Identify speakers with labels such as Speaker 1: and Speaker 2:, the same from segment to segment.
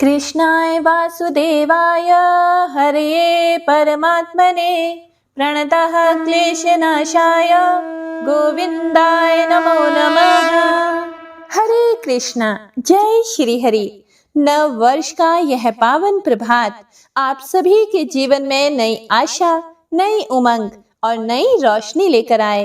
Speaker 1: कृष्णाय वासुदेवाय हरये परमात्मने प्रणतः क्लेशनाशाय गोविंदाय नमो नमः। हरे कृष्णा। जय श्री हरि। नव वर्ष का यह पावन प्रभात आप सभी के जीवन में नई आशा, नई उमंग और नई रोशनी लेकर आए।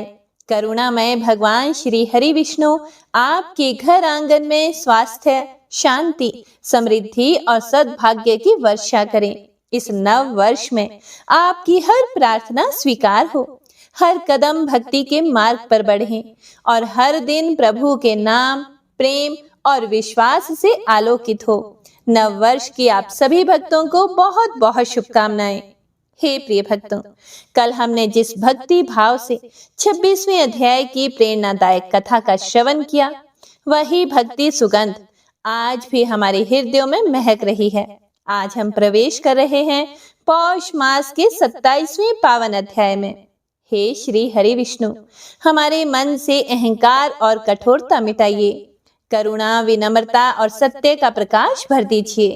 Speaker 1: करुणामय भगवान श्री हरि विष्णु आपके घर आंगन में स्वास्थ्य, शांति, समृद्धि और सद्भाग्य की वर्षा करें। इस नव वर्ष में आपकी हर प्रार्थना स्वीकार हो, हर कदम भक्ति के मार्ग पर बढ़ें और हर दिन प्रभु के नाम, प्रेम और विश्वास से आलोकित हो। नव वर्ष की आप सभी भक्तों को बहुत बहुत शुभकामनाएं। हे प्रिय भक्तों, कल हमने जिस भक्ति भाव से 26वें अध्याय की प्रेरणादायक कथा का श्रवण किया, वही भक्ति सुगंध आज भी हमारे हृदयों में महक रही है। आज हम प्रवेश कर रहे हैं पौष मास के 27वें पावन अध्याय में। हे श्री हरि विष्णु, हमारे मन से अहंकार और कठोरता मिटाइए, करुणा, विनम्रता और सत्य का प्रकाश भर दीजिए,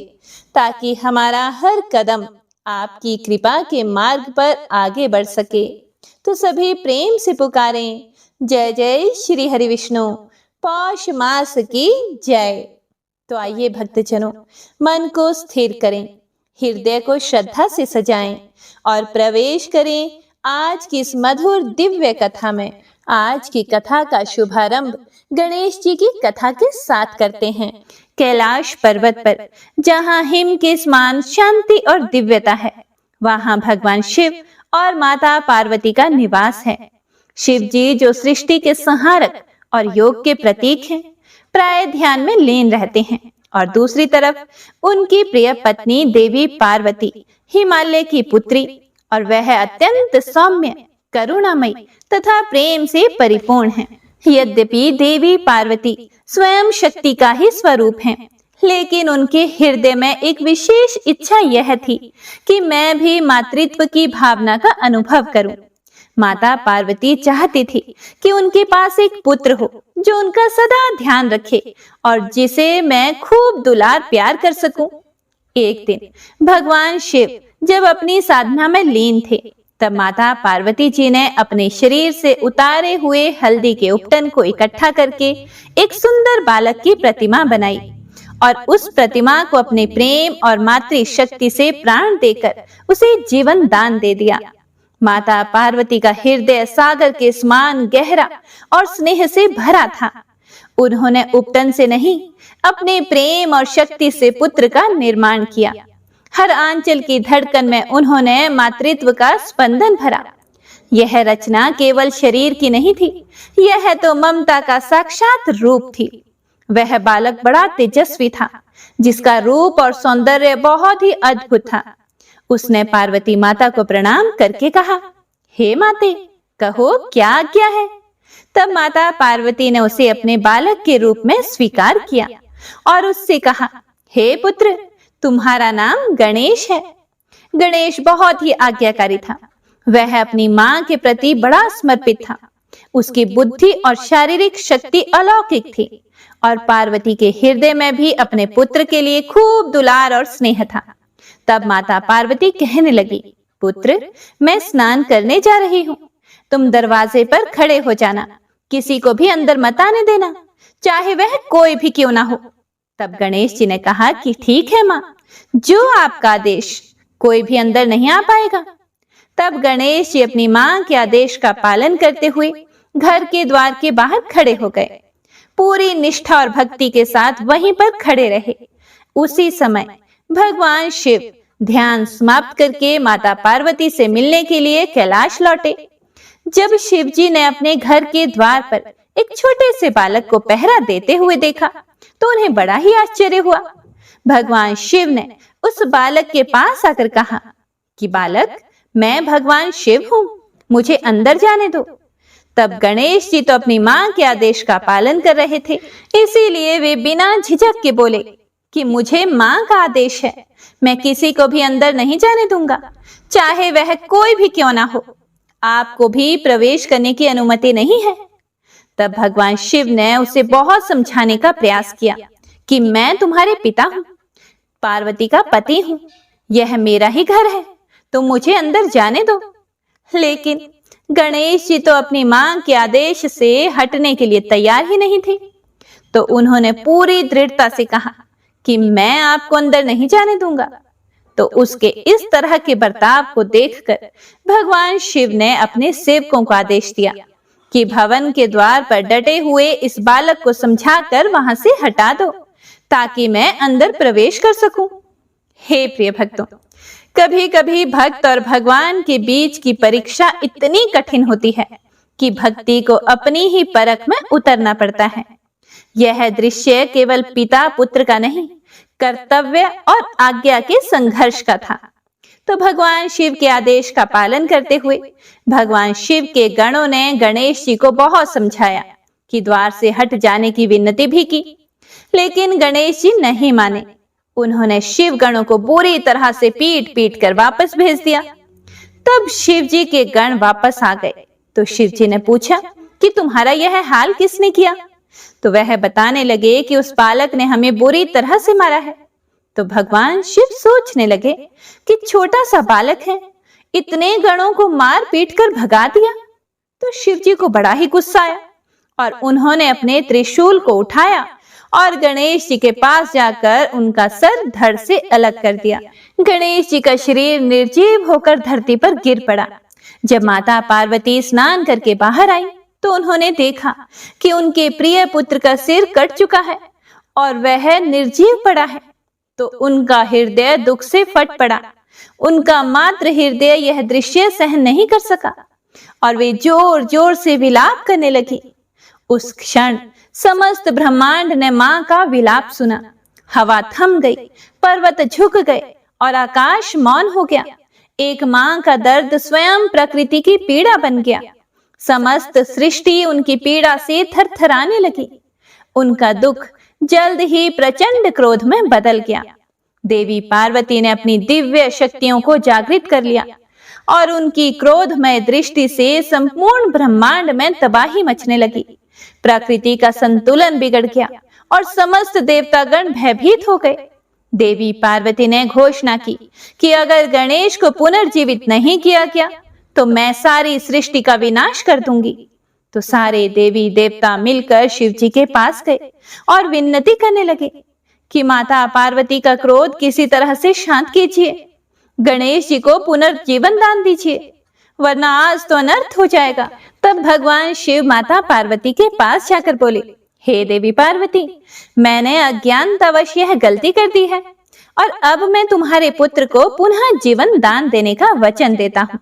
Speaker 1: ताकि हमारा हर कदम आपकी कृपा के मार्ग पर आगे बढ़ सके। तो सभी प्रेम से पुकारें, जय जय श्री हरि विष्णु, पौष मास की जय। तो आइए भक्तजनों, मन को स्थिर करें, हृदय को श्रद्धा से सजाएं और प्रवेश करें आज की इस मधुर दिव्य कथा में। आज की कथा का शुभारंभ गणेश जी की कथा के साथ करते हैं। कैलाश पर्वत पर जहां हिम के समान शांति और दिव्यता है, वहां भगवान शिव और माता पार्वती का निवास है। शिव जी जो सृष्टि के संहारक और योग के प्रतीक हैं, प्राय ध्यान में लीन रहते हैं, और दूसरी तरफ उनकी प्रिय पत्नी देवी पार्वती हिमालय की पुत्री, और वह अत्यंत सौम्य, करुणामयी तथा प्रेम से परिपूर्ण है। यद्यपि देवी पार्वती स्वयं शक्ति का ही स्वरूप हैं, लेकिन उनके हृदय में एक विशेष इच्छा यह थी कि मैं भी मातृत्व की भावना का अनुभव करूं। माता पार्वती चाहती थी कि उनके पास एक पुत्र हो जो उनका सदा ध्यान रखे और जिसे मैं खूब दुलार प्यार कर सकूं। एक दिन भगवान शिव जब अपनी साधना में लीन थे, तब माता पार्वती जी ने अपने शरीर से उतारे हुए हल्दी के उपटन को इकट्ठा करके एक सुंदर बालक की प्रतिमा बनाई और उस प्रतिमा को अपने प्रेम और मातृ शक्ति से प्राण देकर उसे जीवन दान दे दिया। माता पार्वती का हृदय सागर के समान गहरा और स्नेह से भरा था। उन्होंने उपटन से नहीं, अपने प्रेम और शक्ति से पुत्र का निर्माण किया। हर आंचल की धड़कन में उन्होंने मातृत्व का स्पंदन भरा। यह रचना केवल शरीर की नहीं थी, यह तो ममता का साक्षात रूप थी। वह बालक बड़ा तेजस्वी था, जिसका रूप और सौंदर्य बहुत ही अद्भुत था। उसने पार्वती माता को प्रणाम करके कहा, हे माते, कहो क्या आज्ञा है। तब माता पार्वती ने उसे अपने बालक के रूप में स्वीकार किया और उससे कहा, हे पुत्र, तुम्हारा नाम गणेश है। गणेश बहुत ही आज्ञाकारी था। वह अपनी मां के प्रति बड़ा समर्पित था। उसकी बुद्धि और शारीरिक शक्ति अलौकिक थी और पार्वती के हृदय में भी अपने पुत्र के लिए खूब दुलार और स्नेह था। तब माता पार्वती कहने लगी, पुत्र, मैं स्नान करने जा रही हूँ, तुम दरवाजे पर खड़े हो जाना, किसी को भी अंदर मत आने देना, चाहे वह कोई भी क्यों ना हो। तब गणेश जी ने कहा कि ठीक है माँ, जो आपका आदेश, कोई भी अंदर नहीं आ पाएगा। तब गणेश जी अपनी माँ के आदेश का पालन करते हुए घर के द्वार के बाहर खड़े हो गए। पूरी निष्ठा और भक्ति के साथ वहीं पर खड़े रहे। उसी समय भगवान शिव ध्यान समाप्त करके माता पार्वती से मिलने के लिए कैलाश लौटे। जब शिव जी ने अपने घर के द्वार पर एक छोटे से बालक को पहरा देते हुए देखा, तो उन्हें बड़ा ही आश्चर्य हुआ। भगवान शिव ने उस बालक के पास आकर कहा कि बालक, मैं भगवान शिव हूँ, मुझे अंदर जाने दो। तब गणेश जी तो अपनी माँ के आदेश का पालन कर रहे थे, इसीलिए वे बिना झिझक के बोले कि मुझे माँ का आदेश है, मैं किसी को भी अंदर नहीं जाने दूंगा, चाहे वह कोई भी क्यों ना हो। आपको भी प्रवेश करने की अनुमति नहीं है। तब भगवान शिव ने उसे बहुत समझाने का प्रयास किया कि मैं तुम्हारे पिता हूँ, पार्वती का पति हूं, यह मेरा ही घर है, तो मुझे अंदर जाने दो। लेकिन गणेश जी तो अपनी मां के आदेश से हटने के लिए तैयार ही नहीं थे। तो उन्होंने पूरी दृढ़ता से कहा कि मैं आपको अंदर नहीं जाने दूंगा। तो उसके इस तरह के बर्ताव को देखकर भगवान शिव ने अपने सेवकों को आदेश दिया कि भवन के द्वार पर डटे हुए इस बालक को समझाकर वहां से हटा दो, ताकि मैं अंदर प्रवेश कर सकूं। हे प्रिय भक्तों, कभी कभी भक्त और भगवान के बीच की परीक्षा इतनी कठिन होती है कि भक्ति को अपनी ही परख में उतरना पड़ता है। यह दृश्य केवल पिता पुत्र का नहीं, कर्तव्य और आज्ञा के संघर्ष का था। तो भगवान शिव के आदेश का पालन करते हुए भगवान शिव के गणों ने गणेश जी को बहुत समझाया कि द्वार से हट जाने की विनती भी की, लेकिन गणेश जी नहीं माने। उन्होंने शिव गणों को बुरी तरह से पीट पीट कर वापस भेज दिया। तब शिव जी के गण वापस आ गए। तो शिव जी ने पूछा कि तुम्हारा यह हाल किसने किया? तो वह बताने लगे कि उस बालक ने हमें बुरी तरह से मारा है। तो भगवान शिव सोचने लगे कि छोटा सा बालक है, इतने गणों को मार पीट कर भगा दिया। तो शिव जी को बड़ा ही गुस्सा आया और उन्होंने अपने त्रिशूल को उठाया और गणेश जी के पास जाकर उनका सर धड़ से अलग कर दिया। गणेश जी का शरीर निर्जीव होकर धरती पर गिर पड़ा। जब माता पार्वती स्नान करके बाहर आई तो उन्होंने देखा कि उनके प्रिय पुत्र का सिर कट चुका है और वह निर्जीव पड़ा है। तो उनका हृदय दुख से फट पड़ा। उनका मात्र हृदय यह दृश्य सहन नहीं कर सका और वे जोर जोर से विलाप करने लगी। उस क्षण समस्त ब्रह्मांड ने मां का विलाप सुना। हवा थम गई, पर्वत झुक गए और आकाश मौन हो गया। एक मां का दर्द स्वयं प्रकृति की पीड़ा बन गया। समस्त सृष्टि उनकी पीड़ा से थरथराने लगी। उनका दुख जल्द ही प्रचंड क्रोध में बदल गया। देवी पार्वती ने अपनी दिव्य शक्तियों को जागृत कर लिया और उनकी क्रोधमय दृष्टि से संपूर्ण ब्रह्मांड में तबाही मचने लगी। प्रकृति का संतुलन बिगड़ गया और समस्त देवतागण भयभीत हो गए। देवी पार्वती ने घोषणा की कि अगर गणेश को पुनर्जीवित नहीं किया गया तो मैं सारी सृष्टि का विनाश कर दूंगी। तो सारे देवी देवता मिलकर शिव जी के पास गए और विनती करने लगे कि माता पार्वती का क्रोध किसी तरह से शांत कीजिए, गणेश जी को पुनर्जीवन दान दीजिए, वरना आज तो अनर्थ हो जाएगा। तब भगवान शिव माता पार्वती के पास जाकर बोले, हे देवी पार्वती, मैंने अज्ञानतावश यह गलती कर दी है और अब मैं तुम्हारे पुत्र को पुनः जीवन दान देने का वचन देता हूँ।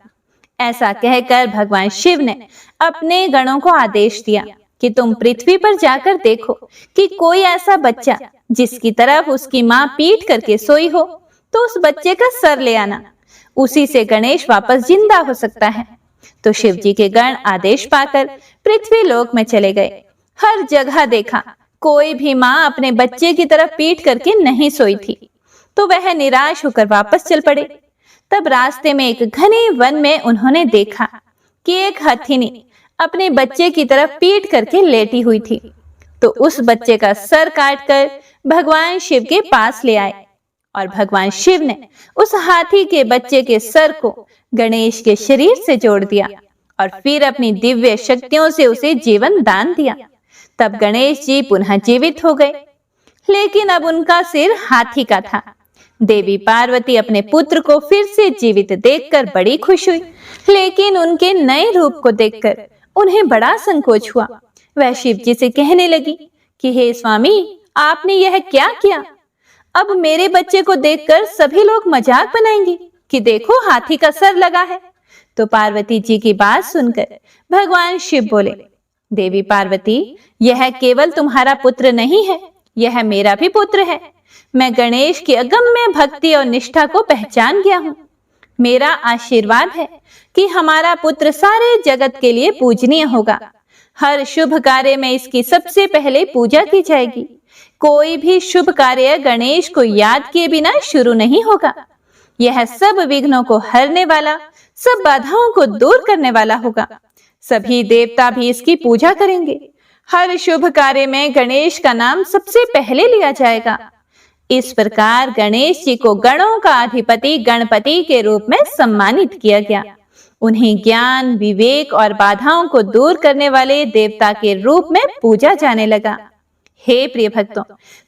Speaker 1: ऐसा कहकर भगवान शिव ने अपने गणों को आदेश दिया कि तुम पृथ्वी पर जाकर देखो कि कोई ऐसा बच्चा जिसकी तरफ उसकी माँ पीट करके सोई हो तो उस बच्चे का सर ले आना, उसी से गणेश वापस जिंदा हो सकता है। तो शिव जी के गण आदेश पाकर पृथ्वी लोक में चले गए। हर जगह देखा, कोई भी माँ अपने बच्चे की तरफ पीट करके नहीं सोई थी। तो वह निराश होकर वापस चल पड़े। तब रास्ते में एक घने वन में उन्होंने देखा कि एक हथिनी अपने बच्चे की तरफ पीट करके लेटी हुई थी। तो उस बच्चे का सर काटकर भगवान शिव के पास ले आए और भगवान शिव ने उस हाथी के बच्चे के सर को गणेश के शरीर से जोड़ दिया और फिर अपनी दिव्य शक्तियों से उसे जीवन दान दिया। तब गणेश जी पुनः जीवित हो गए, लेकिन अब उनका सिर हाथी का था। देवी पार्वती अपने पुत्र को फिर से जीवित देखकर बड़ी खुश हुई, लेकिन उनके नए रूप को देखकर उन्हें बड़ा संकोच हुआ। वह शिव जी से कहने लगी कि हे स्वामी, आपने यह क्या किया? अब मेरे बच्चे को देखकर सभी लोग मजाक बनाएंगे कि देखो हाथी का सर लगा है। तो पार्वती जी की बात सुनकर भगवान शिव बोले, देवी पार्वती, यह केवल तुम्हारा पुत्र नहीं है, यह मेरा भी पुत्र है। मैं गणेश की अगम्य भक्ति और निष्ठा को पहचान गया हूँ। मेरा आशीर्वाद है कि हमारा पुत्र सारे जगत के लिए पूजनीय होगा। हर शुभ कार्य में इसकी सबसे पहले पूजा की जाएगी। कोई भी शुभ कार्य गणेश को याद किए बिना शुरू नहीं होगा। यह सब विघ्नों को हरने वाला, सब बाधाओं को दूर करने वाला होगा। सभी देवता भी इसकी पूजा करेंगे। हर शुभ कार्य में गणेश का नाम सबसे पहले लिया जाएगा। इस प्रकार गणेश जी को गणों का अधिपति गणपति के रूप में सम्मानित किया गया। उन्हें ज्ञान, विवेक और बाधाओं को दूर करने वाले देवता के रूप में पूजा जाने लगा। हे प्रिय भक्तों,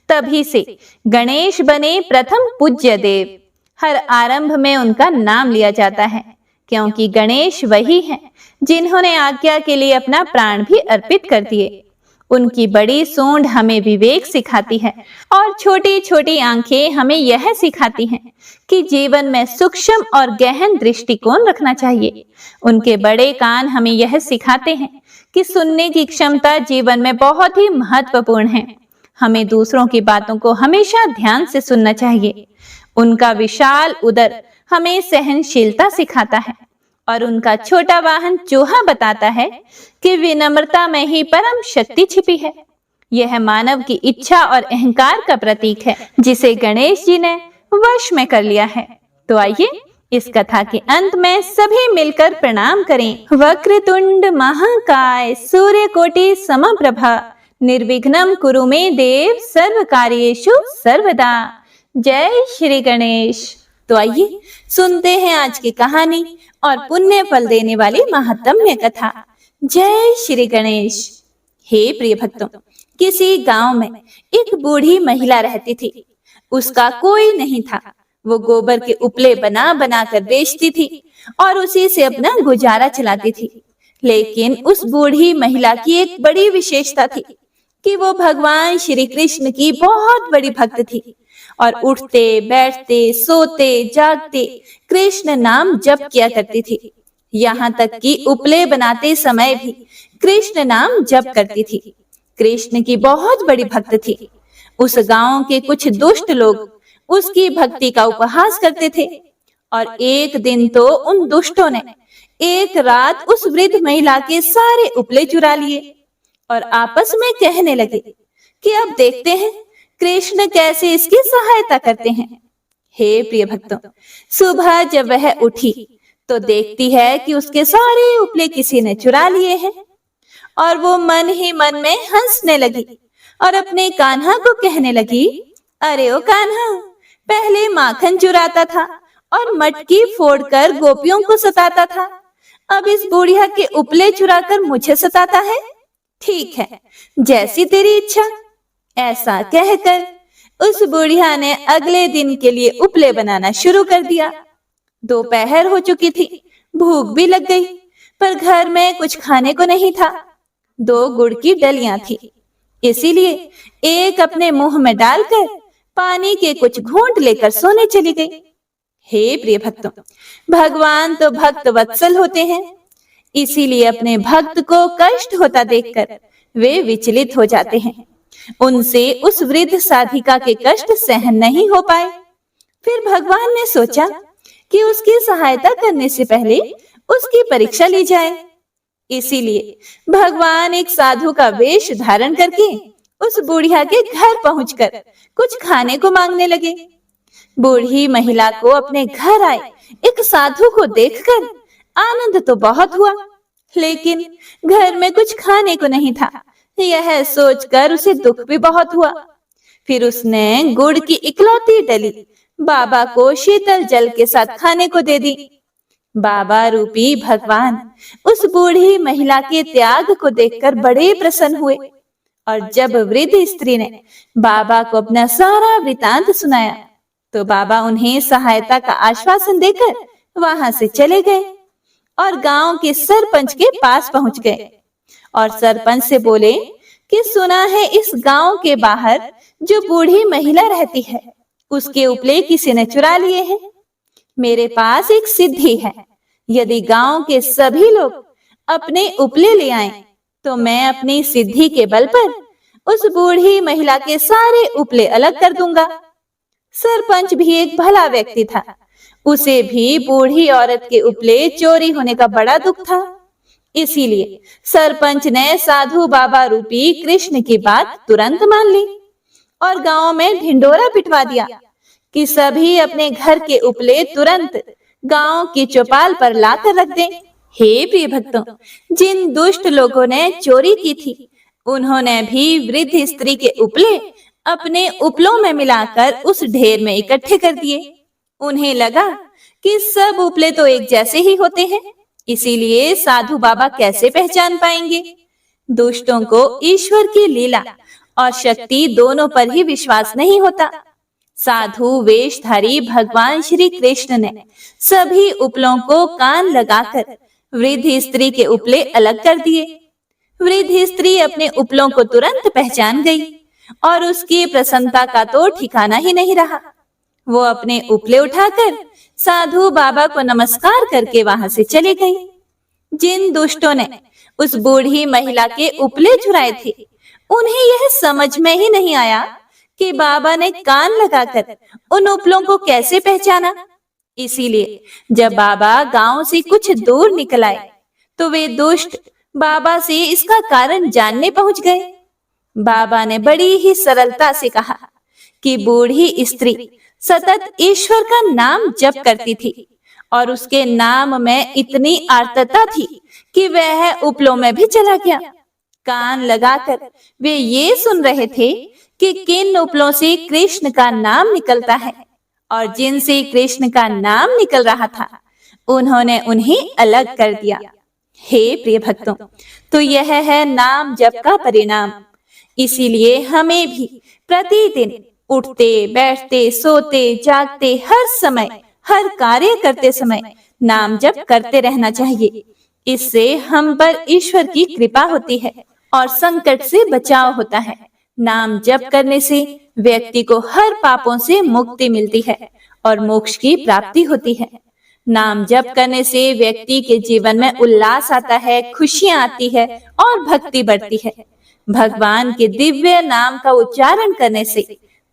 Speaker 1: तभी से गणेश बने प्रथम पूज्य देव। हर आरंभ में उनका नाम लिया जाता है, क्योंकि गणेश वही हैं जिन्होंने आज्ञा के लिए अपना प्राण भी अर्पित कर दिए। उनकी बड़ी सूंड हमें विवेक सिखाती है और छोटी छोटी आंखें हमें यह सिखाती हैं कि जीवन में सूक्ष्म और गहन दृष्टिकोण रखना चाहिए। उनके बड़े कान हमें यह सिखाते हैं कि सुनने की क्षमता जीवन में बहुत ही महत्वपूर्ण है। हमें दूसरों की बातों को हमेशा ध्यान से सुनना चाहिए। उनका विशाल उदर हमें सहनशीलता सिखाता है और उनका छोटा वाहन चूहा बताता है कि विनम्रता में ही परम शक्ति छिपी है। यह मानव की इच्छा और अहंकार का प्रतीक है, जिसे गणेश जी ने वश में कर लिया है। तो आइए इस कथा के अंत में सभी मिलकर प्रणाम करें। वक्रतुंड महाकाय, सूर्यकोटि समप्रभा, निर्विघ्नं कुरु मे देव, सर्व कार्येषु सर्वदा। जय श्री गणेश। तो आइए सुनते हैं आज की कहानी और पुण्य फल देने वाली महात्म्य कथा। जय श्री गणेश। हे प्रिय भक्तों, किसी गांव में एक बूढ़ी महिला रहती थी। उसका कोई नहीं था। वो गोबर के उपले बना बना कर बेचती थी और उसी से अपना गुजारा चलाती थी। लेकिन उस बूढ़ी महिला की एक बड़ी विशेषता थी कि वो भगवान श्री कृष्ण की बहुत बड़ी भक्त थी और उठते, बैठते, सोते, जागते कृष्ण नाम जप किया करती थी। यहाँ तक कि उपले बनाते समय भी कृष्ण नाम जप करती थी। कृष्ण की बहुत बड़ी भक्त थी। उस गांव के कुछ दुष्ट लोग उसकी भक्ति का उपहास करते थे और एक दिन तो उन दुष्टों ने एक रात उस वृद्ध महिला के सारे उपले चुरा लिए और आपस में कहने लगे कि अब देखते हैं कृष्ण कैसे इसकी सहायता करते हैं। हे प्रिय भक्तों, सुबह जब वह उठी तो देखती है कि उसके सारे उपले किसी ने चुरा लिए हैं और वो मन ही मन में हंसने लगी और अपने कान्हा को कहने लगी, अरे ओ कान्हा, पहले माखन चुराता था और मटकी फोड़कर गोपियों को सताता था, अब इस बुढ़िया के उपले चुराकर मुझे सताता है। ठीक है, जैसी तेरी इच्छा। ऐसा कहकर उस बुढ़िया ने अगले दिन के लिए उपले बनाना शुरू कर दिया। दोपहर हो चुकी थी, भूख भी लग गई, पर घर में कुछ खाने को नहीं था। 2 गुड़ की डलियां थी, इसीलिए एक अपने मुंह में डालकर पानी के कुछ घूंट लेकर सोने चली गई। हे प्रिय भक्तों, भगवान तो भक्त वत्सल होते हैं, इसीलिए अपने भक्त को कष्ट होता देखकर वे विचलित हो जाते हैं। उनसे उस वृद्ध साधिका के कष्ट सहन नहीं हो पाए। फिर भगवान ने सोचा कि उसकी सहायता करने से पहले उसकी परीक्षा ली जाए। इसीलिए भगवान एक साधु का वेश धारण करके उस बुढ़िया के घर पहुंचकर कुछ खाने को मांगने लगे। बूढ़ी महिला को अपने घर आए एक साधु को देखकर आनंद तो बहुत हुआ, लेकिन घर में कुछ खाने को नहीं था। यह सोचकर उसे दुख भी बहुत हुआ। फिर उसने गुड़ की इकलौती डली बाबा को शीतल जल के साथ खाने को दे दी। बाबा रूपी भगवान उस बूढ़ी महिला के त्याग को देखकर बड़े प्रसन्न हुए और जब वृद्ध स्त्री ने बाबा को अपना सारा वृतांत सुनाया तो बाबा उन्हें सहायता का आश्वासन देकर वहां से चले गए और गांव के सरपंच के पास पहुंच गए और सरपंच से बोले कि सुना है इस गांव के बाहर जो बूढ़ी महिला रहती है उसके उपले किसी ने चुरा लिए हैं। मेरे पास एक सिद्धि है, यदि गांव के सभी लोग अपने उपले ले आएं, तो मैं अपनी सिद्धि के बल पर उस बूढ़ी महिला के सारे उपले अलग कर दूंगा। सरपंच भी एक भला व्यक्ति था, उसे भी बूढ़ी औरत के उपले चोरी होने का बड़ा दुख था। इसीलिए सरपंच ने साधु बाबा रूपी कृष्ण की बात तुरंत मान ली और गांव में ढिंडोरा पिटवा दिया कि सभी अपने घर के उपले तुरंत गांव की चौपाल पर लाकर रख दें। हे प्रिय भक्तों, जिन दुष्ट लोगों ने चोरी की थी उन्होंने भी वृद्ध स्त्री के उपले अपने उपलों में मिलाकर उस ढेर में इकट्ठे कर दिए। उन्हें लगा कि सब उपले तो एक जैसे ही होते हैं, इसीलिए साधु बाबा कैसे पहचान पाएंगे। दुष्टों को ईश्वर की लीला और शक्ति दोनों पर ही विश्वास नहीं होता। साधु वेशधारी भगवान श्री कृष्ण ने सभी उपलों को कान लगाकर वृद्ध स्त्री के उपले अलग कर दिए। वृद्ध स्त्री अपने उपलों को तुरंत पहचान गई और उसकी प्रसन्नता का तो ठिकाना ही नहीं रहा। वो अपने उपले उठाकर साधु बाबा को नमस्कार करके वहां से चले गई। जिन दुष्टों ने उस बूढ़ी महिला के उपले चुराए थे, उन्हें यह समझ में ही नहीं आया कि बाबा ने कान लगाकर उन उपलों को कैसे पहचाना। इसीलिए जब बाबा गांव से कुछ दूर निकल आए तो वे दुष्ट बाबा से इसका कारण जानने पहुंच गए। बाबा ने बड़ी ही सरलता से कहा कि बूढ़ी स्त्री सतत ईश्वर का नाम जप करती थी और उसके नाम में इतनी आर्तता थी कि वह उपलों में भी चला गया। कान लगाकर वे ये सुन रहे थे कि किन उपलों से कृष्ण का नाम निकलता है, और जिनसे कृष्ण का नाम निकल रहा था उन्होंने उन्हें अलग कर दिया। हे प्रिय भक्तों, तो यह है नाम जप का परिणाम। इसीलिए हमें भी प्रतिदिन उठते बैठते सोते जागते हर समय हर कार्य करते समय नाम जप करते रहना चाहिए। इससे हम पर ईश्वर की कृपा होती है और संकट से बचाव होता है। नाम जप करने से व्यक्ति को हर पापों से मुक्ति मिलती है और मोक्ष की प्राप्ति होती है। नाम जप करने से व्यक्ति के जीवन में उल्लास आता है, खुशियां आती है और भक्ति बढ़ती है। भगवान के दिव्य नाम का उच्चारण करने से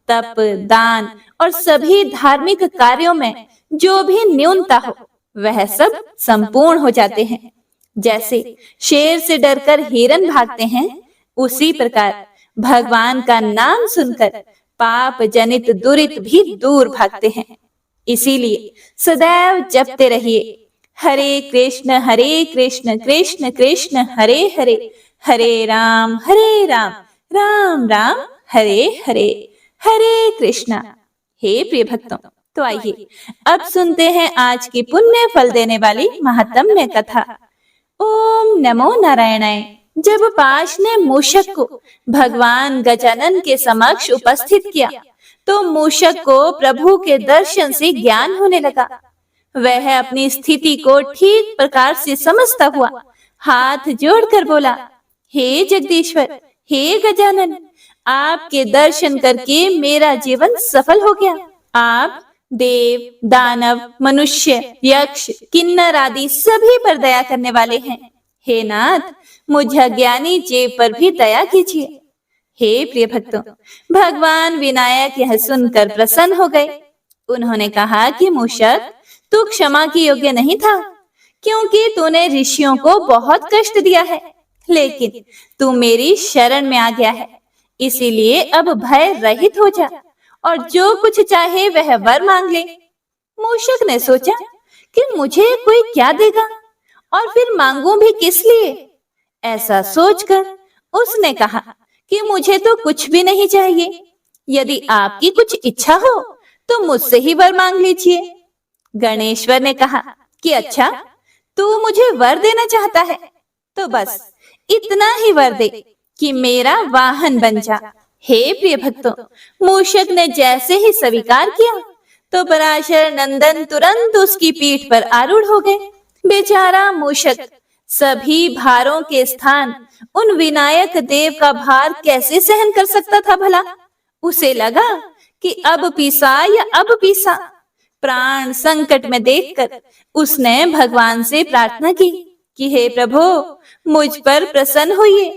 Speaker 1: तप, दान और सभी धार्मिक कार्यों में जो भी न्यूनता हो वह सब संपूर्ण हो जाते हैं। जैसे शेर से डरकर हिरन भागते हैं, उसी प्रकार भगवान का नाम सुनकर पाप जनित दुरित भी दूर भागते हैं। इसीलिए सदैव जपते रहिए, हरे कृष्ण कृष्ण कृष्ण हरे हरे, हरे राम राम राम हरे हरे, हरे कृष्णा। हे प्रिय भक्तों, तो आइए अब सुनते हैं आज की पुण्य फल देने वाली महात्म्य कथा। ओम नमो नारायणाय। जब पाश ने मूषक को भगवान गजानन के समक्ष उपस्थित किया तो मूषक को प्रभु के दर्शन से ज्ञान होने लगा। वह अपनी स्थिति को ठीक प्रकार से समझता हुआ हाथ जोड़कर बोला, हे जगदीश्वर, हे गजानन, आपके दर्शन करके मेरा जीवन सफल हो गया। आप देव, दानव, मनुष्य, यक्ष, किन्नर आदि सभी पर दया करने वाले हैं। हे नाथ, मुझ अज्ञानी जीव पर भी दया कीजिए। हे प्रिय भक्तों, भगवान विनायक यह सुनकर प्रसन्न हो गए। उन्होंने कहा कि मूषक, तू क्षमा की योग्य नहीं था, क्योंकि तूने ऋषियों को बहुत कष्ट दिया है, लेकिन तू मेरी शरण में आ गया है। इसीलिए अब भय रहित हो जा और जो कुछ चाहे वह वर मांग ले। मूषक ने सोचा कि मुझे कोई क्या देगा और फिर मांगू भी किस लिए। ऐसा सोचकर उसने कहा कि मुझे तो कुछ भी नहीं चाहिए। यदि आपकी कुछ इच्छा हो तो मुझसे ही वर मांग लीजिए। गणेश्वर ने कहा कि अच्छा, तू मुझे वर देना चाहता है तो बस इतना ही वर दे कि मेरा वाहन बन जा। हे प्रिय भक्तों, मूषक ने जैसे ही स्वीकार किया तो पराशर नंदन तुरंत उसकी पीठ पर आरूढ़ हो गए। बेचारा मूषक सभी भारों के स्थान उन विनायक देव का भार कैसे सहन कर सकता था भला। उसे लगा कि अब पीसा या अब पीसा। प्राण संकट में देखकर उसने भगवान से प्रार्थना की कि हे प्रभु, मुझ पर प्रसन्न होइए।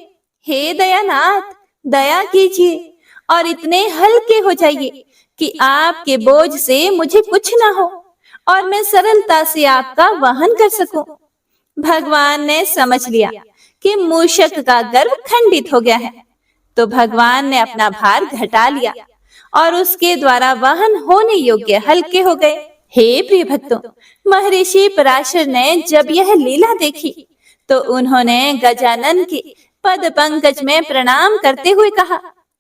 Speaker 1: हे दयानाथ, दया कीजिए और इतने हल्के हो जाइए कि आपके बोझ से मुझे कुछ ना हो और मैं सरलता से आपका वहन कर सकूं। भगवान ने समझ लिया कि मूषक का गर्व खंडित हो गया है, तो भगवान ने अपना भार घटा लिया और उसके द्वारा वहन होने योग्य हल्के हो गए। हे प्रिय भक्तों, महर्षि पराशर ने जब यह लीला देखी तो उन्होंने गजानन के पद पंकज में प्रणाम करते हुए कहा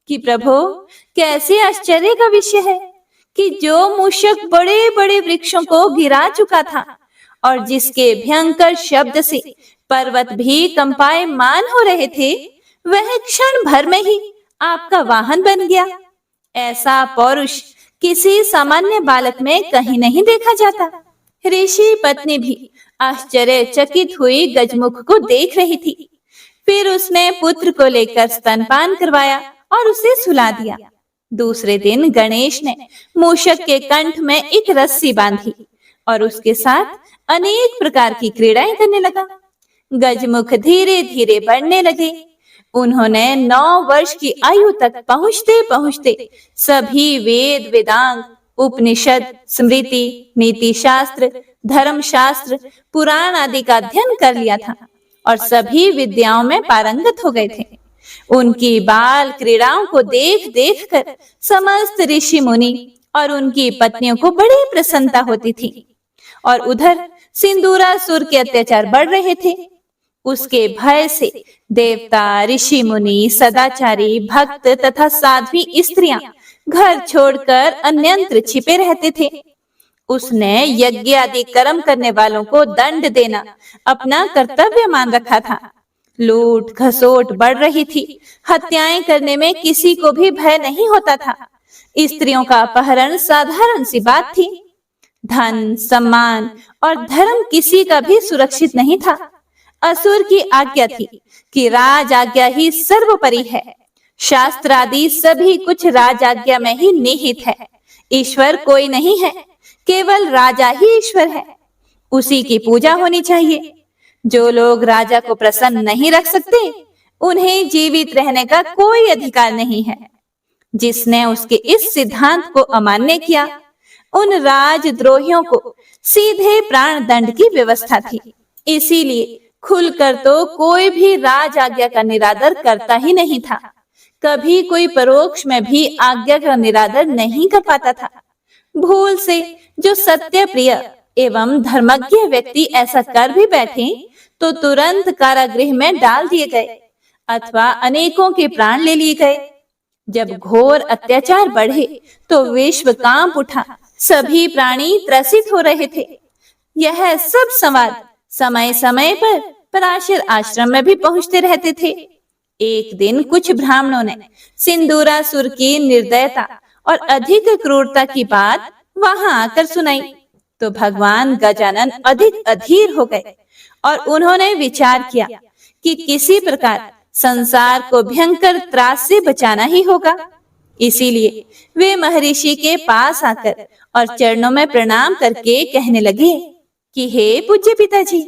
Speaker 1: कि प्रभु, कैसे आश्चर्य का विषय है कि जो मूषक बड़े बड़े वृक्षों को गिरा चुका था और जिसके भयंकर शब्द से पर्वत भी कंपायमान हो रहे थे, वह क्षण भर में ही आपका वाहन बन गया। ऐसा पौरुष किसी सामान्य बालक में कहीं नहीं देखा जाता। ऋषि पत्नी भी आश्चर्यचकित हुई गजमुख को देख रही थी। फिर उसने पुत्र को लेकर स्तनपान करवाया और उसे सुला दिया। दूसरे दिन गणेश ने मूषक के कंठ में एक रस्सी बांधी और उसके साथ अनेक प्रकार की क्रीड़ाएं करने लगा। गजमुख धीरे धीरे बढ़ने लगे। उन्होंने 9 वर्ष की आयु तक पहुंचते पहुंचते सभी वेद, वेदांग, उपनिषद, स्मृति, नीति शास्त्र, धर्म शास्त्र, पुराण आदि का अध्ययन कर लिया था और सभी विद्याओं में पारंगत हो गए थे। उनकी बाल क्रीड़ाओं को देख देख कर समस्त ऋषि मुनि और उनकी पत्नियों को बड़ी प्रसन्नता होती थी। और उधर सिंदूरासुर के अत्याचार बढ़ रहे थे। उसके भय से देवता, ऋषि मुनि, सदाचारी, भक्त तथा साध्वी स्त्रियां घर छोड़कर अन्यंत्र छिपे रहते थे। उसने यज्ञ आदि कर्म करने वालों को दंड देना अपना कर्तव्य मान रखा था। लूट खसोट बढ़ रही थी। हत्याएं करने में किसी को भी भय नहीं होता था। स्त्रियों का अपहरण साधारण सी बात थी। धन, सम्मान और धर्म किसी का भी सुरक्षित नहीं था। असुर की आज्ञा थी कि राज आज्ञा ही सर्वोपरि है। शास्त्र आदि सभी कुछ राज आज्ञा में ही निहित है। ईश्वर कोई नहीं है, केवल राजा ही ईश्वर है। उसी की पूजा होनी चाहिए। जो लोग राजा को प्रसन्न नहीं रख सकते, उन्हें जीवित रहने का कोई अधिकार नहीं है। जिसने उसके इस सिद्धांत को अमान्य किया, उन राजद्रोहियों को सीधे प्राण दंड की व्यवस्था थी। इसीलिए खुलकर तो कोई भी राज आज्ञा का निरादर करता ही नहीं था। कभी कोई परोक्ष में भी आज्ञा का निरादर नहीं कर पाता था। भूल से जो सत्य प्रिय एवं धर्मज्ञ व्यक्ति ऐसा कर भी बैठे तो तुरंत कारागृह में डाल दिए गए अथवा अनेकों के प्राण ले लिए गए। जब घोर अत्याचार बढ़े तो विश्व कांप उठा। सभी प्राणी त्रसित हो रहे थे। यह सब संवाद समय समय पर पराशर आश्रम में भी पहुंचते रहते थे। एक दिन कुछ ब्राह्मणों ने सिंदूरासुर की निर्दयता और अधिक क्रूरता की बात वहां आकर सुनाई तो भगवान गजानन अधिक अधीर हो गए और उन्होंने विचार किया कि किसी प्रकार संसार को भयंकर त्रास से बचाना ही होगा। इसीलिए वे महर्षि के पास आकर और चरणों में प्रणाम करके कहने लगे कि हे पूज्य पिताजी,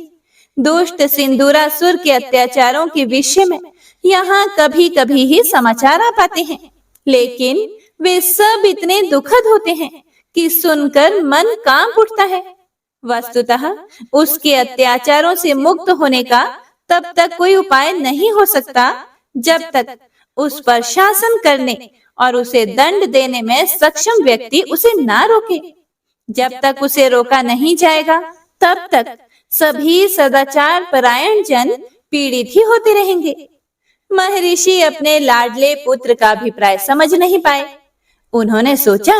Speaker 1: दुष्ट सिंदूरासुर के अत्याचारों के विषय में यहाँ कभी कभी ही समाचार आ पाते हैं, लेकिन वे सब इतने दुखद होते हैं कि सुनकर मन कांप उठता है। वस्तुतः उसके अत्याचारों से मुक्त होने का तब तक कोई उपाय नहीं हो सकता जब तक उस पर शासन करने और उसे दंड देने में सक्षम व्यक्ति उसे ना रोके। जब तक उसे रोका नहीं जाएगा तब तक सभी सदाचार परायण जन पीड़ित ही होते रहेंगे। महर्षि अपने लाडले पुत्र का अभिप्राय समझ नहीं पाए। उन्होंने सोचा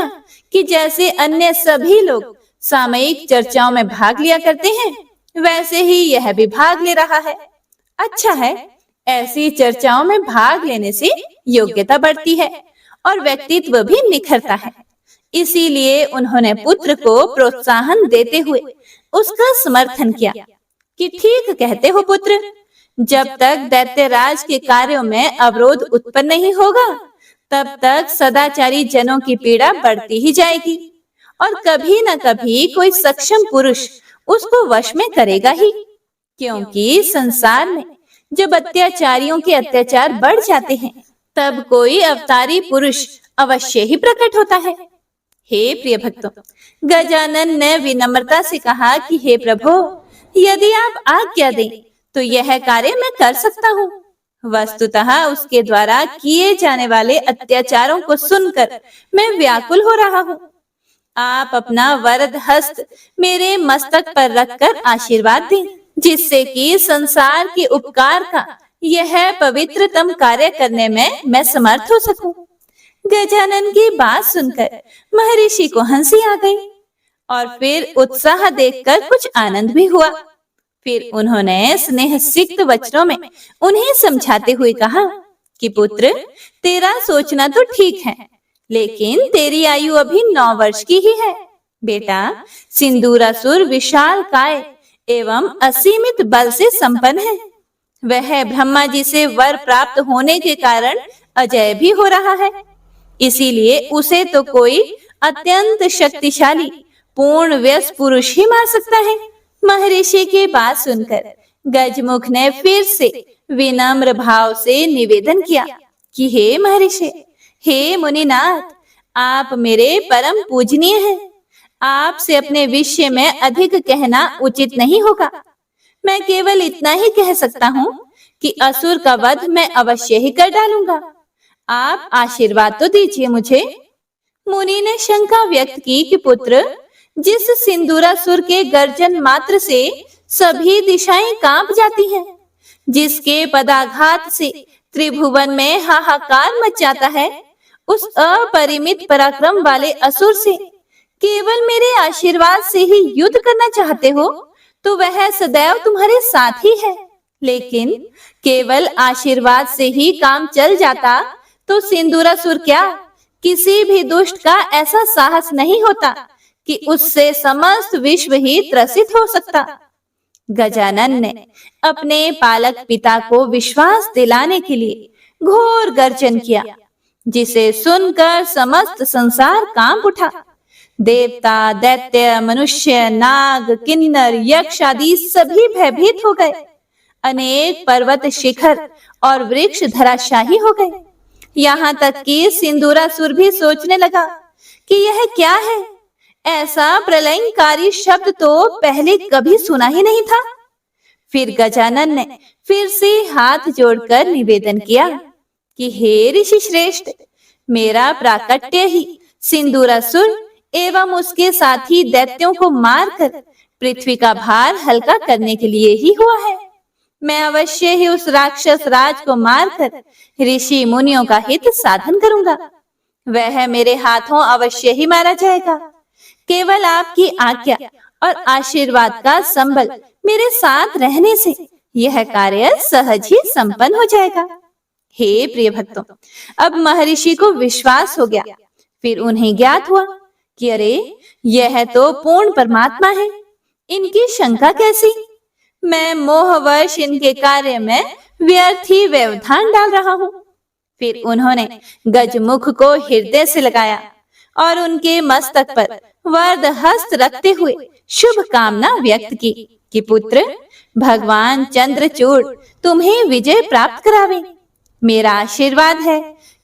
Speaker 1: कि जैसे अन्य सभी लोग सामयिक चर्चाओं में भाग लिया करते हैं, वैसे ही यह भी भाग ले रहा है। अच्छा है, ऐसी चर्चाओं में भाग लेने से योग्यता बढ़ती है और व्यक्तित्व भी निखरता है। इसीलिए उन्होंने पुत्र को प्रोत्साहन देते हुए उसका समर्थन किया कि ठीक कहते हो पुत्र, जब तक दैत्यराज के कार्यों में अवरोध उत्पन्न नहीं होगा तब तक सदाचारी जनों की पीड़ा बढ़ती ही जाएगी और कभी न कभी कोई सक्षम पुरुष उसको वश में करेगा ही। क्योंकि संसार में जब अत्याचारियों के अत्याचार बढ़ जाते हैं तब कोई अवतारी पुरुष अवश्य ही प्रकट होता है। हे प्रिय भक्तों, गजानन ने विनम्रता से कहा कि हे प्रभु, यदि आप आज्ञा दें तो यह कार्य मैं कर सकता हूँ। वस्तुतः उसके द्वारा किए जाने वाले अत्याचारों को सुनकर मैं व्याकुल हो रहा हूँ। आप अपना वरद हस्त मेरे मस्तक पर रखकर आशीर्वाद दें, जिससे कि संसार के उपकार का यह पवित्रतम कार्य करने में मैं समर्थ हो सकूं। गजानन की बात सुनकर महर्षि को हंसी आ गई और फिर उत्साह देखकर कुछ आनंद भी हुआ। फिर उन्होंने स्नेह सिक्त वचनों में उन्हें समझाते हुए कहा कि पुत्र, तेरा सोचना तो ठीक है, लेकिन तेरी आयु अभी 9 वर्ष की ही है। बेटा, सिंदूरासुर विशाल काय एवं असीमित बल से संपन्न है। वह ब्रह्मा जी से वर प्राप्त होने के कारण अजय भी हो रहा है। इसीलिए उसे तो कोई अत्यंत शक्तिशाली पूर्ण व्यस्त पुरुष ही मार सकता है। महर्षि की बात सुनकर गजमुख ने फिर से विनम्र भाव से निवेदन किया कि हे महर्षि, हे मुनिनाथ, आप मेरे परम पूजनीय हैं। आपसे अपने विषय में अधिक कहना उचित नहीं होगा। मैं केवल इतना ही कह सकता हूँ कि असुर का वध मैं अवश्य ही कर डालूंगा। आप आशीर्वाद तो दीजिए मुझे। मुनि ने शंका व्यक्त की कि पुत्र, जिस सिंदूरासुर के गर्जन मात्र से सभी दिशाएं कांप जाती हैं, जिसके पदाघात से त्रिभुवन में हाहाकार मच जाता है, उस अपरिमित पराक्रम वाले असुर से केवल मेरे आशीर्वाद से ही युद्ध करना चाहते हो तो वह सदैव तुम्हारे साथ ही है। लेकिन केवल आशीर्वाद से ही काम चल जाता तो सिंदूरासुर क्या, किसी भी दुष्ट का ऐसा साहस नहीं होता कि उससे समस्त विश्व ही त्रसित हो सकता। गजानन ने अपने पालक पिता को विश्वास दिलाने के लिए घोर गर्जन किया, जिसे सुनकर समस्त संसार कांप उठा। देवता, दैत्य, मनुष्य, नाग, किन्नर, यक्ष आदि सभी भयभीत हो गए। अनेक पर्वत शिखर और वृक्ष धराशायी हो गए। यहाँ तक कि सिंदूरासुर भी सोचने लगा कि यह क्या है, ऐसा प्रलयंकारी शब्द तो पहले कभी सुना ही नहीं था। फिर गजानन ने फिर से हाथ जोड़कर निवेदन किया कि हे ऋषि श्रेष्ठ, मेरा प्राकट्य ही सिंदूरासुर एवं उसके साथी दैत्यों को मारकर पृथ्वी का भार हल्का करने के लिए ही हुआ है। मैं अवश्य ही उस राक्षस राज को मारकर ऋषि मुनियों का हित साधन करूंगा। वह मेरे हाथों अवश्य ही मारा जाएगा। केवल आपकी आज्ञा और आशीर्वाद का संबल मेरे साथ रहने से यह कार्य सहज ही संपन्न हो जाएगा। हे प्रिय भक्तों, अब महर्षि को विश्वास हो गया। फिर उन्हें ज्ञात हुआ कि अरे, यह तो पूर्ण परमात्मा है, इनकी शंका कैसी? मैं मोहवश इनके कार्य में व्यर्थ ही व्यवधान डाल रहा हूँ। फिर उन्होंने गजमुख को हृदय से लगाया और उनके मस्तक पर वरद हस्त रखते हुए शुभ कामना व्यक्त की कि पुत्र, भगवान चंद्रचूड़ तुम्हें विजय प्राप्त करावे। मेरा आशीर्वाद है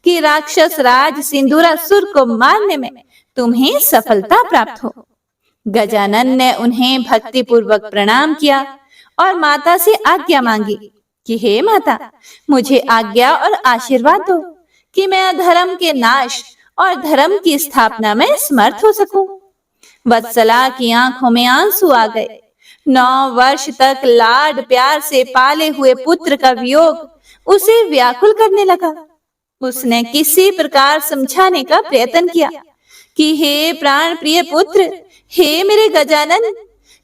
Speaker 1: कि राक्षस राज सिंदूरासुर को मारने में तुम्हें सफलता प्राप्त हो। गजानन ने उन्हें भक्ति पूर्वक प्रणाम किया और माता से आज्ञा मांगी कि हे माता, मुझे आज्ञा और आशीर्वाद दो कि मैं अधर्म के नाश और धर्म की स्थापना में समर्थ हो सकूं। वत्सला की आंखों में आंसू आ गए। 9 वर्ष तक लाड प्यार से पाले हुए पुत्र का वियोग उसे व्याकुल करने लगा। उसने किसी प्रकार समझाने का प्रयत्न किया कि हे प्राण प्रिय पुत्र, हे मेरे गजानन,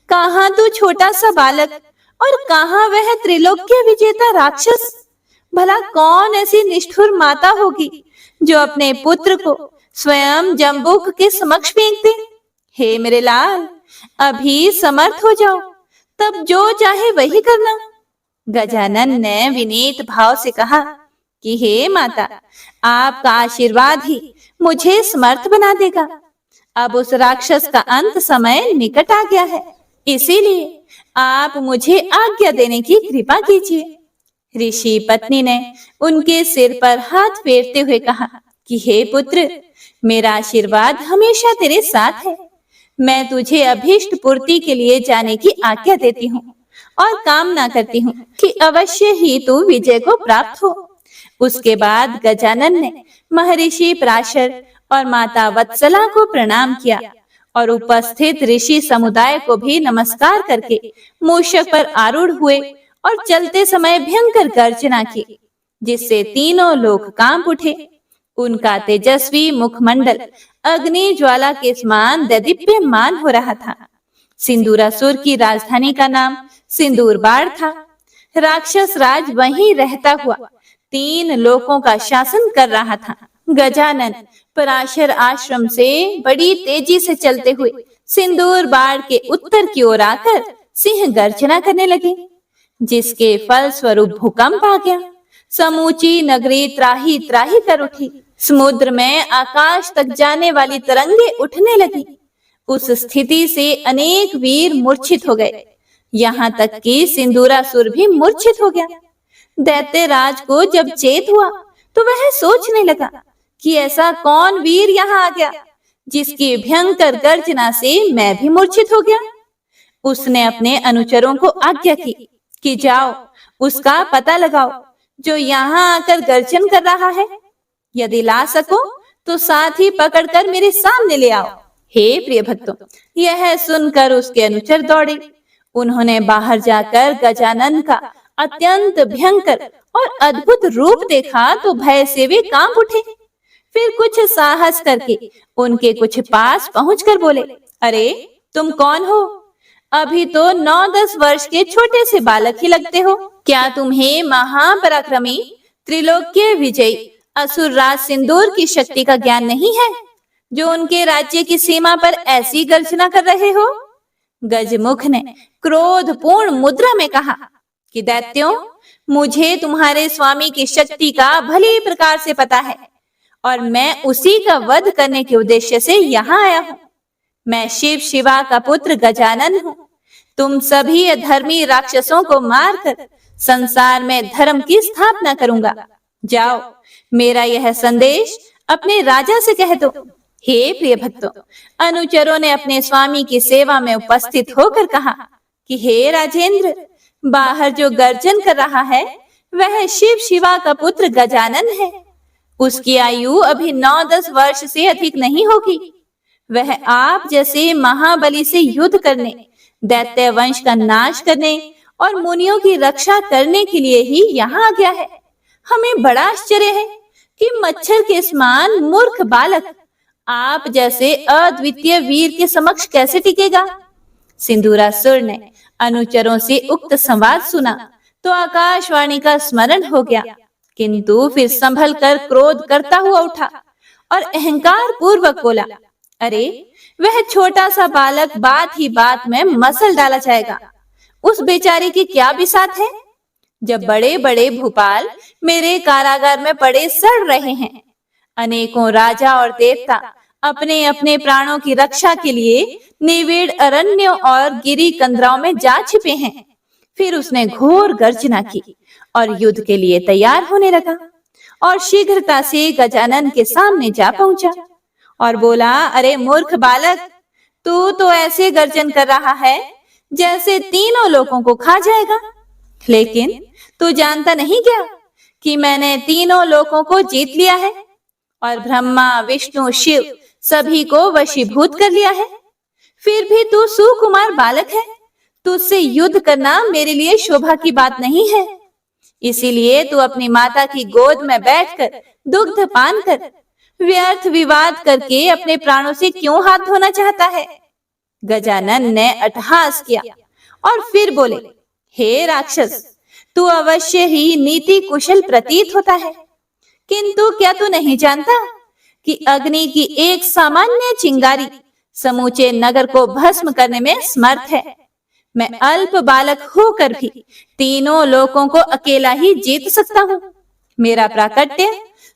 Speaker 1: कहाँ तू छोटा सा बालक और कहाँ वह त्रिलोक्य विजेता राक्षस? भला कौन ऐसी निष्ठुर माता होगी जो अपने पुत्र को स्वयं जम्बूक के समक्ष फेंक दे? हे मेरे लाल, अभी समर्थ हो जाओ, तब जो चाहे वही करना। गजानन ने विनीत भाव से कहा कि हे माता, आपका आशीर्वाद ही मुझे समर्थ बना देगा। अब उस राक्षस का अंत समय निकट आ गया है, इसीलिए आप मुझे आज्ञा देने की कृपा कीजिए। ऋषि पत्नी ने उनके सिर पर हाथ फेरते हुए कहा कि हे पुत्र, मेरा आशीर्वाद हमेशा तेरे साथ है। मैं तुझे अभीष्ट पूर्ति के लिए जाने की आज्ञा देती हूँ और कामना करती हूँ कि अवश्य ही तू विजय को प्राप्त हो। उसके बाद गजानन ने महर्षि पराशर और माता वत्सला को प्रणाम किया और उपस्थित ऋषि समुदाय को भी नमस्कार करके मूषक पर आरूढ़ हुए और चलते समय भयंकर गर्जना की, जिससे तीनों लोग कांप उठे। उनका तेजस्वी मुखमंडल अग्नि ज्वाला के समान दैदीप्यमान हो रहा था। सिंदूरासुर की राजधानी का नाम सिंदूरबाड़ था। राक्षस राज वहीं रहता हुआ 3 लोकों का शासन कर रहा था। गजानन पराशर आश्रम से बड़ी तेजी से चलते हुए सिंदूरबाड़ के उत्तर की ओर आकर सिंह गर्जना करने लगे, जिसके फल स्वरूप भूकंप आ गया। समूची नगरी त्राही त्राही कर उठी। समुद्र में आकाश तक जाने वाली तरंगे उठने लगी। उस स्थिति से अनेक वीर मूर्छित हो गए, यहाँ तक कि सिंदूरासुर भी मूर्छित हो गया। दैत्यराज को जब चेत हुआ तो वह सोचने लगा कि ऐसा कौन वीर यहाँ आ गया जिसकी भयंकर गर्जना से मैं भी मूर्छित हो गया। उसने अपने अनुचरों को आज्ञा की कि जाओ उसका पता लगाओ जो यहाँ आकर गर्जन कर रहा है। यदि ला सको तो साथ ही पकड़कर मेरे सामने ले आओ। हे प्रिय भक्तों, यह सुनकर उसके अनुचर दौड़े। उन्होंने बाहर जाकर गजानन का अत्यंत भयंकर और अद्भुत रूप देखा तो भय से वे कांप उठे। फिर कुछ साहस करके उनके कुछ पास पहुंचकर बोले, अरे तुम कौन हो? अभी तो 9-10 वर्ष के छोटे से बालक ही लगते हो। क्या तुम्हें महापराक्रमी त्रिलोक्य विजयी असुर राज सिंदूर की शक्ति का ज्ञान नहीं है, जो उनके राज्य की सीमा पर ऐसी गर्जना कर रहे हो? गजमुख ने क्रोधपूर्ण मुद्रा में कहा कि दैत्यों, मुझे तुम्हारे स्वामी की शक्ति का भली प्रकार से पता है और मैं उसी का वध करने के उद्देश्य से यहाँ आया हूँ। मैं शिव शिवा का पुत्र गजानन हूँ। तुम सभी अधर्मी राक्षसों को मारकर संसार में धर्म की स्थापना करूंगा। जाओ, मेरा यह संदेश अपने राजा से कह दो। हे प्रिय भक्तों, अनुचरों ने अपने स्वामी की सेवा में उपस्थित होकर कहा कि हे राजेंद्र, बाहर जो गर्जन कर रहा है वह शिव शिवा का पुत्र गजानन है। उसकी आयु अभी 9-10 वर्ष से अधिक नहीं होगी। वह आप जैसे महाबली से युद्ध करने, दैत्य वंश का नाश करने और मुनियों की रक्षा करने के लिए ही यहाँ आ गया है। हमें बड़ा आश्चर्य है कि मच्छर के समान मूर्ख बालक आप जैसे अद्वितीय वीर के समक्ष कैसे टिकेगा। सिंदूरासुर ने अनुचरों से उक्त संवाद सुना तो आकाशवाणी का स्मरण हो गया, किंतु फिर संभल कर क्रोध करता हुआ उठा और अहंकार पूर्वक बोला, अरे वह छोटा सा बालक बात ही बात में मसल डाला जाएगा। उस बेचारे की क्या बिसात है? जब बड़े बड़े भूपाल मेरे कारागार में पड़े सड़ रहे हैं, अनेकों राजा और देवता अपने अपने प्राणों की रक्षा के लिए निविड़ अरण्यों और गिरी कंदराओं में जा छिपे हैं। फिर उसने घोर गर्जना की और युद्ध के लिए तैयार होने लगा और शीघ्रता से गजानन के सामने जा पहुंचा और बोला, अरे मूर्ख बालक, तू तो ऐसे गर्जन कर रहा है जैसे तीनों लोगों को खा जाएगा। लेकिन तू जानता नहीं क्या कि मैंने तीनों लोगों को जीत लिया है और ब्रह्मा विष्णु शिव सभी को वशीभूत कर लिया है। फिर भी तू सुकुमार बालक है। तुझसे युद्ध करना मेरे लिए शोभा की बात नहीं है। इसीलिए तू अपनी माता की गोद में बैठकर दुग्ध पान कर व्यर्थ विवाद करके अपने प्राणों से क्यों हाथ धोना चाहता है? गजानन ने अट्टहास किया और फिर बोले, हे राक्षस, तू अवश्य ही नीति कुशल प्रतीत होता है, किंतु क्या तू नहीं जानता कि अग्नि की एक सामान्य चिंगारी समूचे नगर को भस्म करने में समर्थ है। मैं अल्प बालक होकर भी तीनों लोकों को अकेला ही जीत सकता हूँ। मेरा प्राकट्य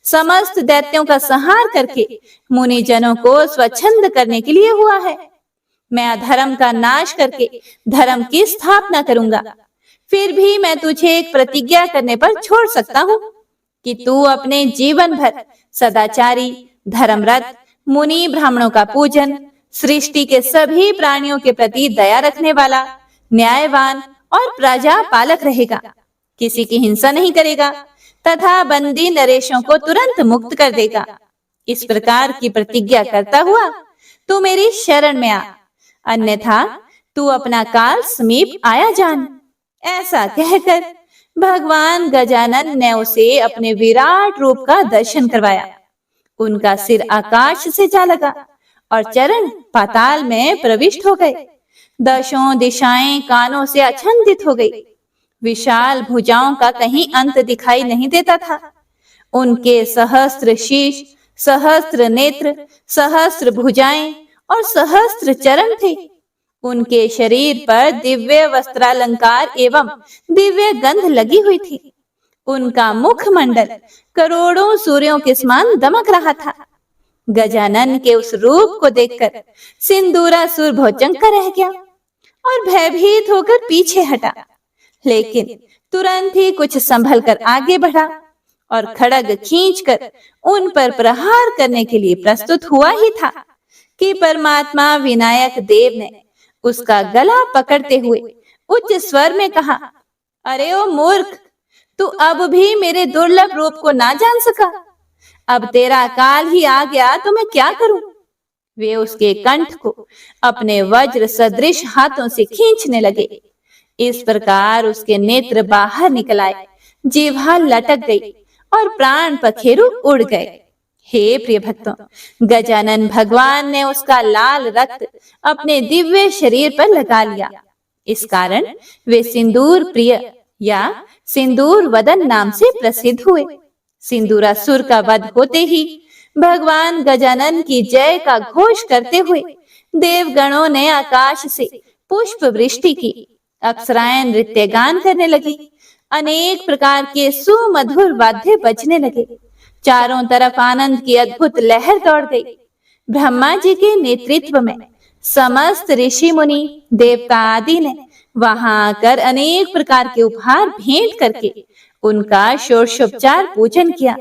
Speaker 1: समस्त दैत्यों का संहार करके मुनि जनों को स्वच्छंद करने के लिए हुआ है। मैं अधर्म का नाश करके धर्म की स्थापना करूंगा। फिर भी मैं तुझे एक प्रतिज्ञा करने पर छोड़ सकता हूँ कि तू अपने जीवन भर सदाचारी, धर्मरत, मुनि ब्राह्मणों का पूजन, सृष्टि के सभी प्राणियों के प्रति दया रखने वाला, न्यायवान और प्रजा पालक रहेगा। किसी की हिंसा नहीं करेगा तथा बंदी नरेशों को तुरंत मुक्त कर देगा। इस प्रकार की प्रतिज्ञा करता हुआ तू मेरी शरण में आ, अन्यथा तू अपना काल समीप आया जान। ऐसा कहकर भगवान गजानन ने उसे अपने विराट रूप का दर्शन करवाया। उनका सिर आकाश से जा लगा और चरण पाताल में प्रविष्ट हो गए। दशों दिशाएं कानों से आच्छादित हो गई। विशाल भुजाओं का कहीं अंत दिखाई नहीं देता था। उनके सहस्त्र शीश, सहस्त्र नेत्र, सहस्त्र भुजाएं और सहस्त्र चरण थे। उनके शरीर पर दिव्य वस्त्रालंकार एवं दिव्य गंध लगी हुई थी। उनका मुखमंडल करोड़ों सूर्यों के समान दमक रहा था। गजानन के उस रूप को देखकर सिंदूरासुर भौचंक रह गया और भयभीत होकर पीछे हटा, लेकिन तुरंत ही कुछ संभल कर आगे बढ़ा और खड़ग खींचकर उन पर प्रहार करने के लिए प्रस्तुत हुआ ही था कि परमात्मा विनायक देव ने उसका गला पकड़ते हुए उच्च स्वर में कहा, अरे ओ मूर्ख, तू अब भी मेरे दुर्लभ रूप को ना जान सका? अब तेरा काल ही आ गया तो मैं क्या करूं? वे उसके कंठ को अपने वज्र सदृश हाथों से खींचने लगे। इस प्रकार उसके नेत्र बाहर निकल आए, जीवा लटक गई और प्राण पखेरु उड़ गए। हे प्रिय भक्तों, गजानन भगवान ने उसका लाल रक्त अपने दिव्य शरीर पर लगा लिया। इस कारण वे सिंदूर प्रिय या सिंदूर वदन नाम से प्रसिद्ध हुए। सिंदूरासुर का वध होते ही भगवान गजानन की जय का घोष करते हुए देवगणों ने आकाश से पुष्प वृष्टि की। अप्सराएं नृत्य गान करने लगी। अनेक प्रकार के सुमधुर वाद्य बजने लगे। चारों तरफ आनंद की अद्भुत लहर दौड़ गई। ब्रह्मा जी के नेतृत्व में समस्त ऋषि मुनि देवता आदि ने वहां आकर अनेक प्रकार के उपहार भेंट करके उनका षोडशोपचार पूजन किया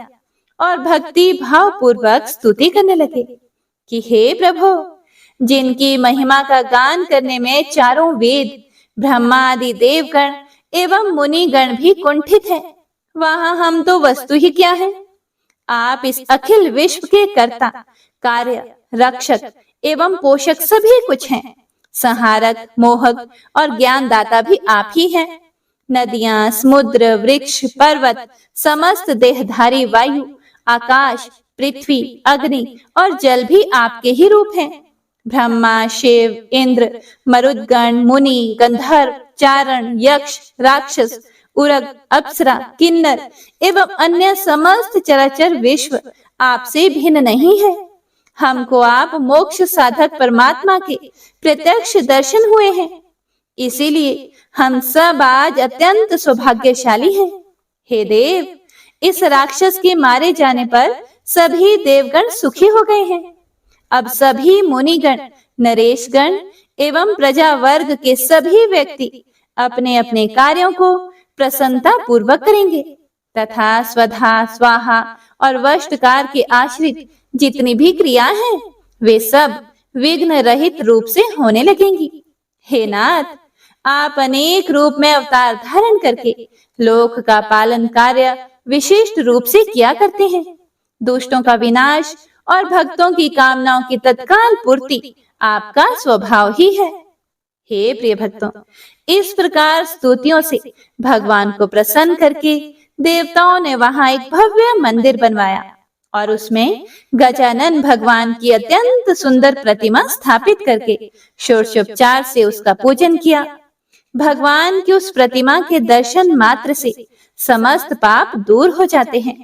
Speaker 1: और भक्ति भाव पूर्वक स्तुति करने लगे कि हे प्रभु, जिनकी महिमा का गान करने में चारों वेद, ब्रह्मा आदि देवगण एवं मुनिगण भी कुंठित है, वहां हम तो वस्तु ही क्या है? आप इस अखिल विश्व के कर्ता, कार्य, रक्षक एवं पोषक सभी कुछ हैं। संहारक, मोहक और ज्ञानदाता भी आप ही हैं। नदियां, समुद्र, वृक्ष, पर्वत, समस्त देहधारी वायु, आकाश, पृथ्वी, अग्नि और जल भी आपके ही रूप हैं। ब्रह्मा, शिव, इंद्र, मरुदगण, मुनि, गंधर्व, चारण, यक्ष, राक्षस, उरग, अप्सरा, किन्नर एवं अन्य समस्त चराचर विश्व आपसे भिन्न नहीं है। हमको आप मोक्ष साधक परमात्मा के प्रत्यक्ष दर्शन हुए हैं, इसीलिए हम सब आज अत्यंत सौभाग्यशाली हैं। हे देव, इस राक्षस के मारे जाने पर सभी देवगण सुखी हो गए हैं। अब सभी मुनिगण, नरेशगण एवं प्रजा वर्ग के सभी व्यक्ति अपने अपने कार्यों को प्रसन्नता पूर्वक करेंगे तथा स्वधा, स्वाहा और वष्टकार के आश्रित जितनी भी क्रिया हैं, वे सब विघ्न रहित रूप से होने लगेंगी। हे नाथ, आप अनेक रूप में अवतार धारण करके लोक का पालन कार्य विशिष्ट रूप से किया करते हैं। दुष्टों का विनाश और भक्तों की कामनाओं की तत्काल पूर्ति आपका स्वभाव ही है। हे प्रिय भक्तों, इस प्रकार स्तुतियों से भगवान को प्रसन्न करके देवताओं ने वहां एक भव्य मंदिर बनवाया और उसमें गजानन भगवान की अत्यंत सुंदर प्रतिमा स्थापित करके षोडशोपचार से उसका पूजन किया। भगवान की उस प्रतिमा के दर्शन मात्र से समस्त पाप दूर हो जाते हैं।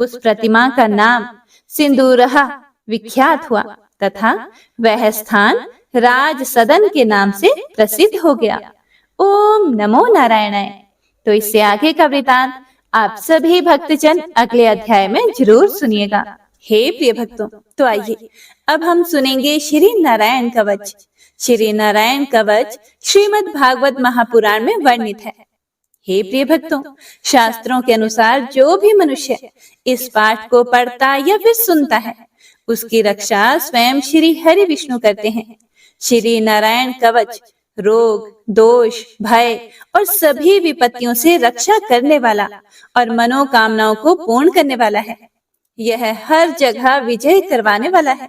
Speaker 1: उस प्रतिमा का नाम सिंदूरहा विख्यात हुआ तथा वह स्थान राज सदन के नाम से प्रसिद्ध हो गया। ओम नमो नारायणाय। तो इससे आगे का वृतांत आप सभी भक्तजन अगले अध्याय में जरूर सुनिएगा। हे प्रिय भक्तों, तो आइए अब हम सुनेंगे श्री नारायण कवच। श्री नारायण कवच श्रीमद् भागवत महापुराण में वर्णित है। हे प्रिय भक्तों, शास्त्रों के अनुसार जो भी मनुष्य इस पाठ को पढ़ता या फिर सुनता है, उसकी रक्षा स्वयं श्री हरि विष्णु करते हैं। श्री नारायण कवच रोग, दोष, भय और सभी विपत्तियों से रक्षा करने वाला और मनोकामनाओं को पूर्ण करने वाला है। यह हर जगह विजय करवाने वाला है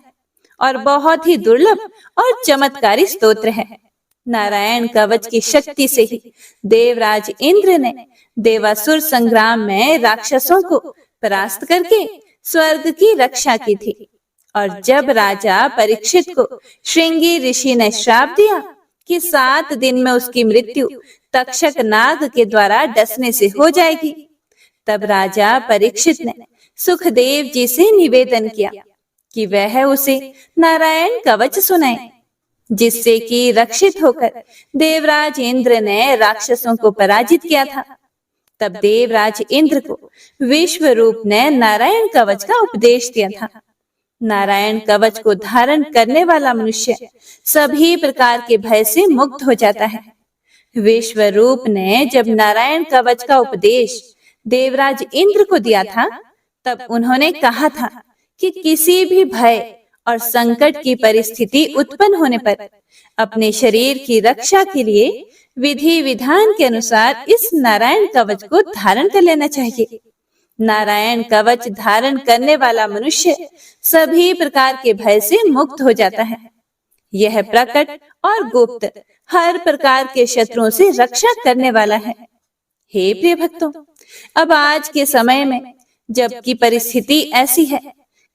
Speaker 1: और बहुत ही दुर्लभ और चमत्कारी स्तोत्र है। नारायण कवच की शक्ति से ही देवराज इंद्र ने देवासुर संग्राम में राक्षसों को परास्त करके स्वर्ग की रक्षा की थी। और जब राजा परीक्षित को श्रृंगी ऋषि ने श्राप दिया कि 7 दिन में उसकी मृत्यु तक्षक नाग के द्वारा डसने से हो जाएगी, तब राजा परीक्षित ने सुखदेव जी से निवेदन किया कि वह उसे नारायण कवच सुनाए, जिससे कि रक्षित होकर देवराज इंद्र ने राक्षसों को पराजित किया था। तब देवराज इंद्र को विश्व रूप ने नारायण कवच का उपदेश दिया था। नारायण कवच को धारण करने वाला मनुष्य सभी प्रकार के भय से मुक्त हो जाता है। विश्व रूप ने जब नारायण कवच का उपदेश देवराज इंद्र को दिया था, तब उन्होंने कहा था कि किसी भी भय और संकट की परिस्थिति उत्पन्न होने पर अपने शरीर की रक्षा के लिए विधि विधान के अनुसार इस नारायण कवच को धारण कर लेना चाहिए। नारायण कवच धारण करने वाला मनुष्य सभी प्रकार के भय से मुक्त हो जाता है। यह प्रकट और गुप्त हर प्रकार के शत्रुओं से रक्षा करने वाला है। हे प्रिय भक्तों, अब आज के समय में जबकि परिस्थिति ऐसी है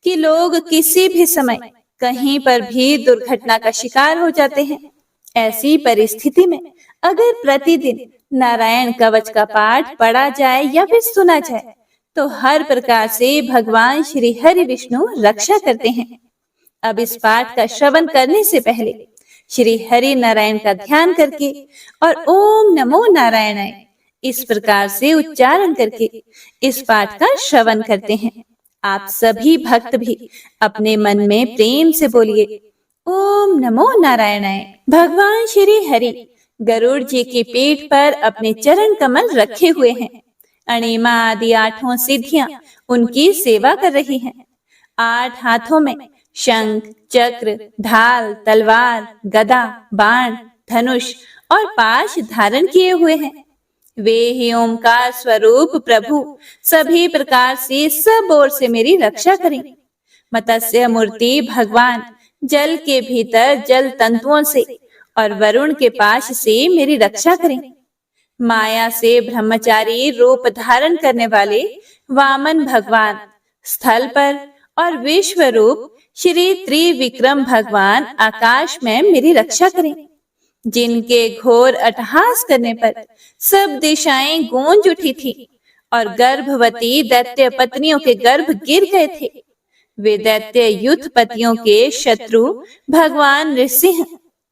Speaker 1: कि लोग किसी भी समय कहीं पर भी दुर्घटना का शिकार हो जाते हैं, ऐसी परिस्थिति में अगर प्रतिदिन नारायण कवच का पाठ पढ़ा जाए या फिर सुना जाए तो हर प्रकार से भगवान श्री हरि विष्णु रक्षा करते हैं। अब इस पाठ का श्रवण करने से पहले श्री हरि नारायण का ध्यान करके और ओम नमो नारायणाय इस प्रकार से उच्चारण करके इस पाठ का श्रवण करते हैं। आप सभी भक्त भी अपने मन में प्रेम से बोलिए ओम नमो नारायणाय। भगवान श्री हरि गरुड़ जी की पीठ पर अपने चरण कमल रखे हुए हैं। अणिमा आदि 8 सिद्धियां उनकी सेवा कर रही हैं। 8 हाथों में शंख, चक्र, ढाल, तलवार, गदा, बाण, धनुष और पाश धारण किए हुए हैं। वे ही ओमकार स्वरूप प्रभु सभी प्रकार से सब ओर से मेरी रक्षा करें। मत्स्य मूर्ति भगवान जल के भीतर जल तंतुओं से और वरुण के पाश से मेरी रक्षा करें। माया से ब्रह्मचारी रूप धारण करने वाले वामन भगवान स्थल पर और विश्व रूप श्री त्रिविक्रम भगवान आकाश में मेरी रक्षा करें। जिनके घोर अट्टहास करने पर सब दिशाएं गूंज उठी थी और गर्भवती दैत्य पत्नियों के गर्भ गिर गए थे। वे दैत्य युद्ध पतियों के शत्रु भगवान नृसिंह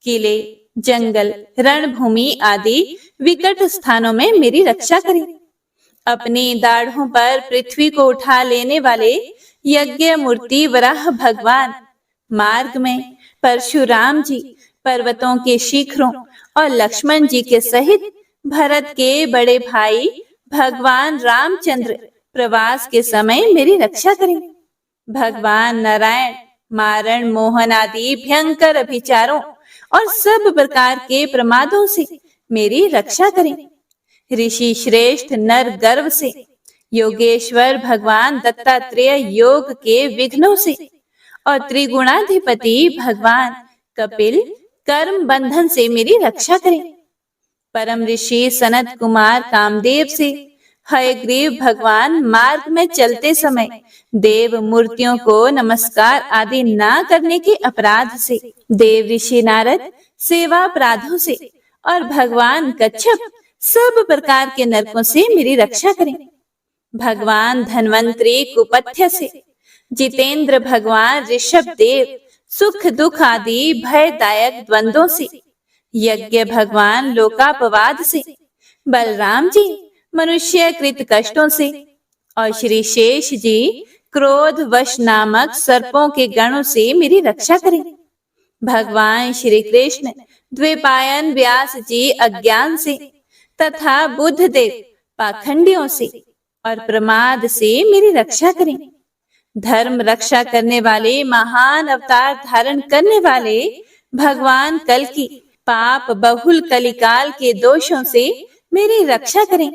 Speaker 1: किले, जंगल, रणभूमि आदि विकट स्थानों में मेरी रक्षा करें। अपनी दाढ़ों पर पृथ्वी को उठा लेने वाले यज्ञ मूर्ति वराह भगवान मार्ग में परशुराम जी पर्वतों के शिखरों और लक्ष्मण जी के सहित भरत के बड़े भाई भगवान रामचंद्र प्रवास के समय मेरी रक्षा करें। भगवान नारायण मारण मोहन आदि भयंकर अभिचारों और सब प्रकार के प्रमादों से मेरी रक्षा करें। ऋषि श्रेष्ठ नर गर्व से योगेश्वर भगवान दत्तात्रेय योग के विघ्नों से और त्रिगुणाधिपति भगवान कपिल कर्म बंधन से मेरी रक्षा करें। परम ऋषि सनत कुमार कामदेव से हयग्रीव भगवान मार्ग में चलते समय देव मूर्तियों को नमस्कार आदि ना करने के अपराध से, देव ऋषि नारद सेवा अपराधों से और भगवान कच्छप सब प्रकार के नरकों से मेरी रक्षा करें। भगवान धन्वंतरी कुपथ्य से, जितेंद्र भगवान ऋषभ देव सुख दुख आदि भयदायक द्वंद्वों से, यज्ञ भगवान लोकापवाद से, बलराम जी मनुष्य कृत कष्टों से और श्री शेष जी क्रोध वश नामक सर्पों के गणों से मेरी रक्षा करें। भगवान श्री कृष्ण द्विपायन व्यास जी अज्ञान से तथा बुद्ध देव पाखंडियों से और प्रमाद से मेरी रक्षा करें। धर्म रक्षा करने वाले महान अवतार धारण करने वाले भगवान कल की पाप बहुल कलिकाल के दोषों से मेरी रक्षा करें।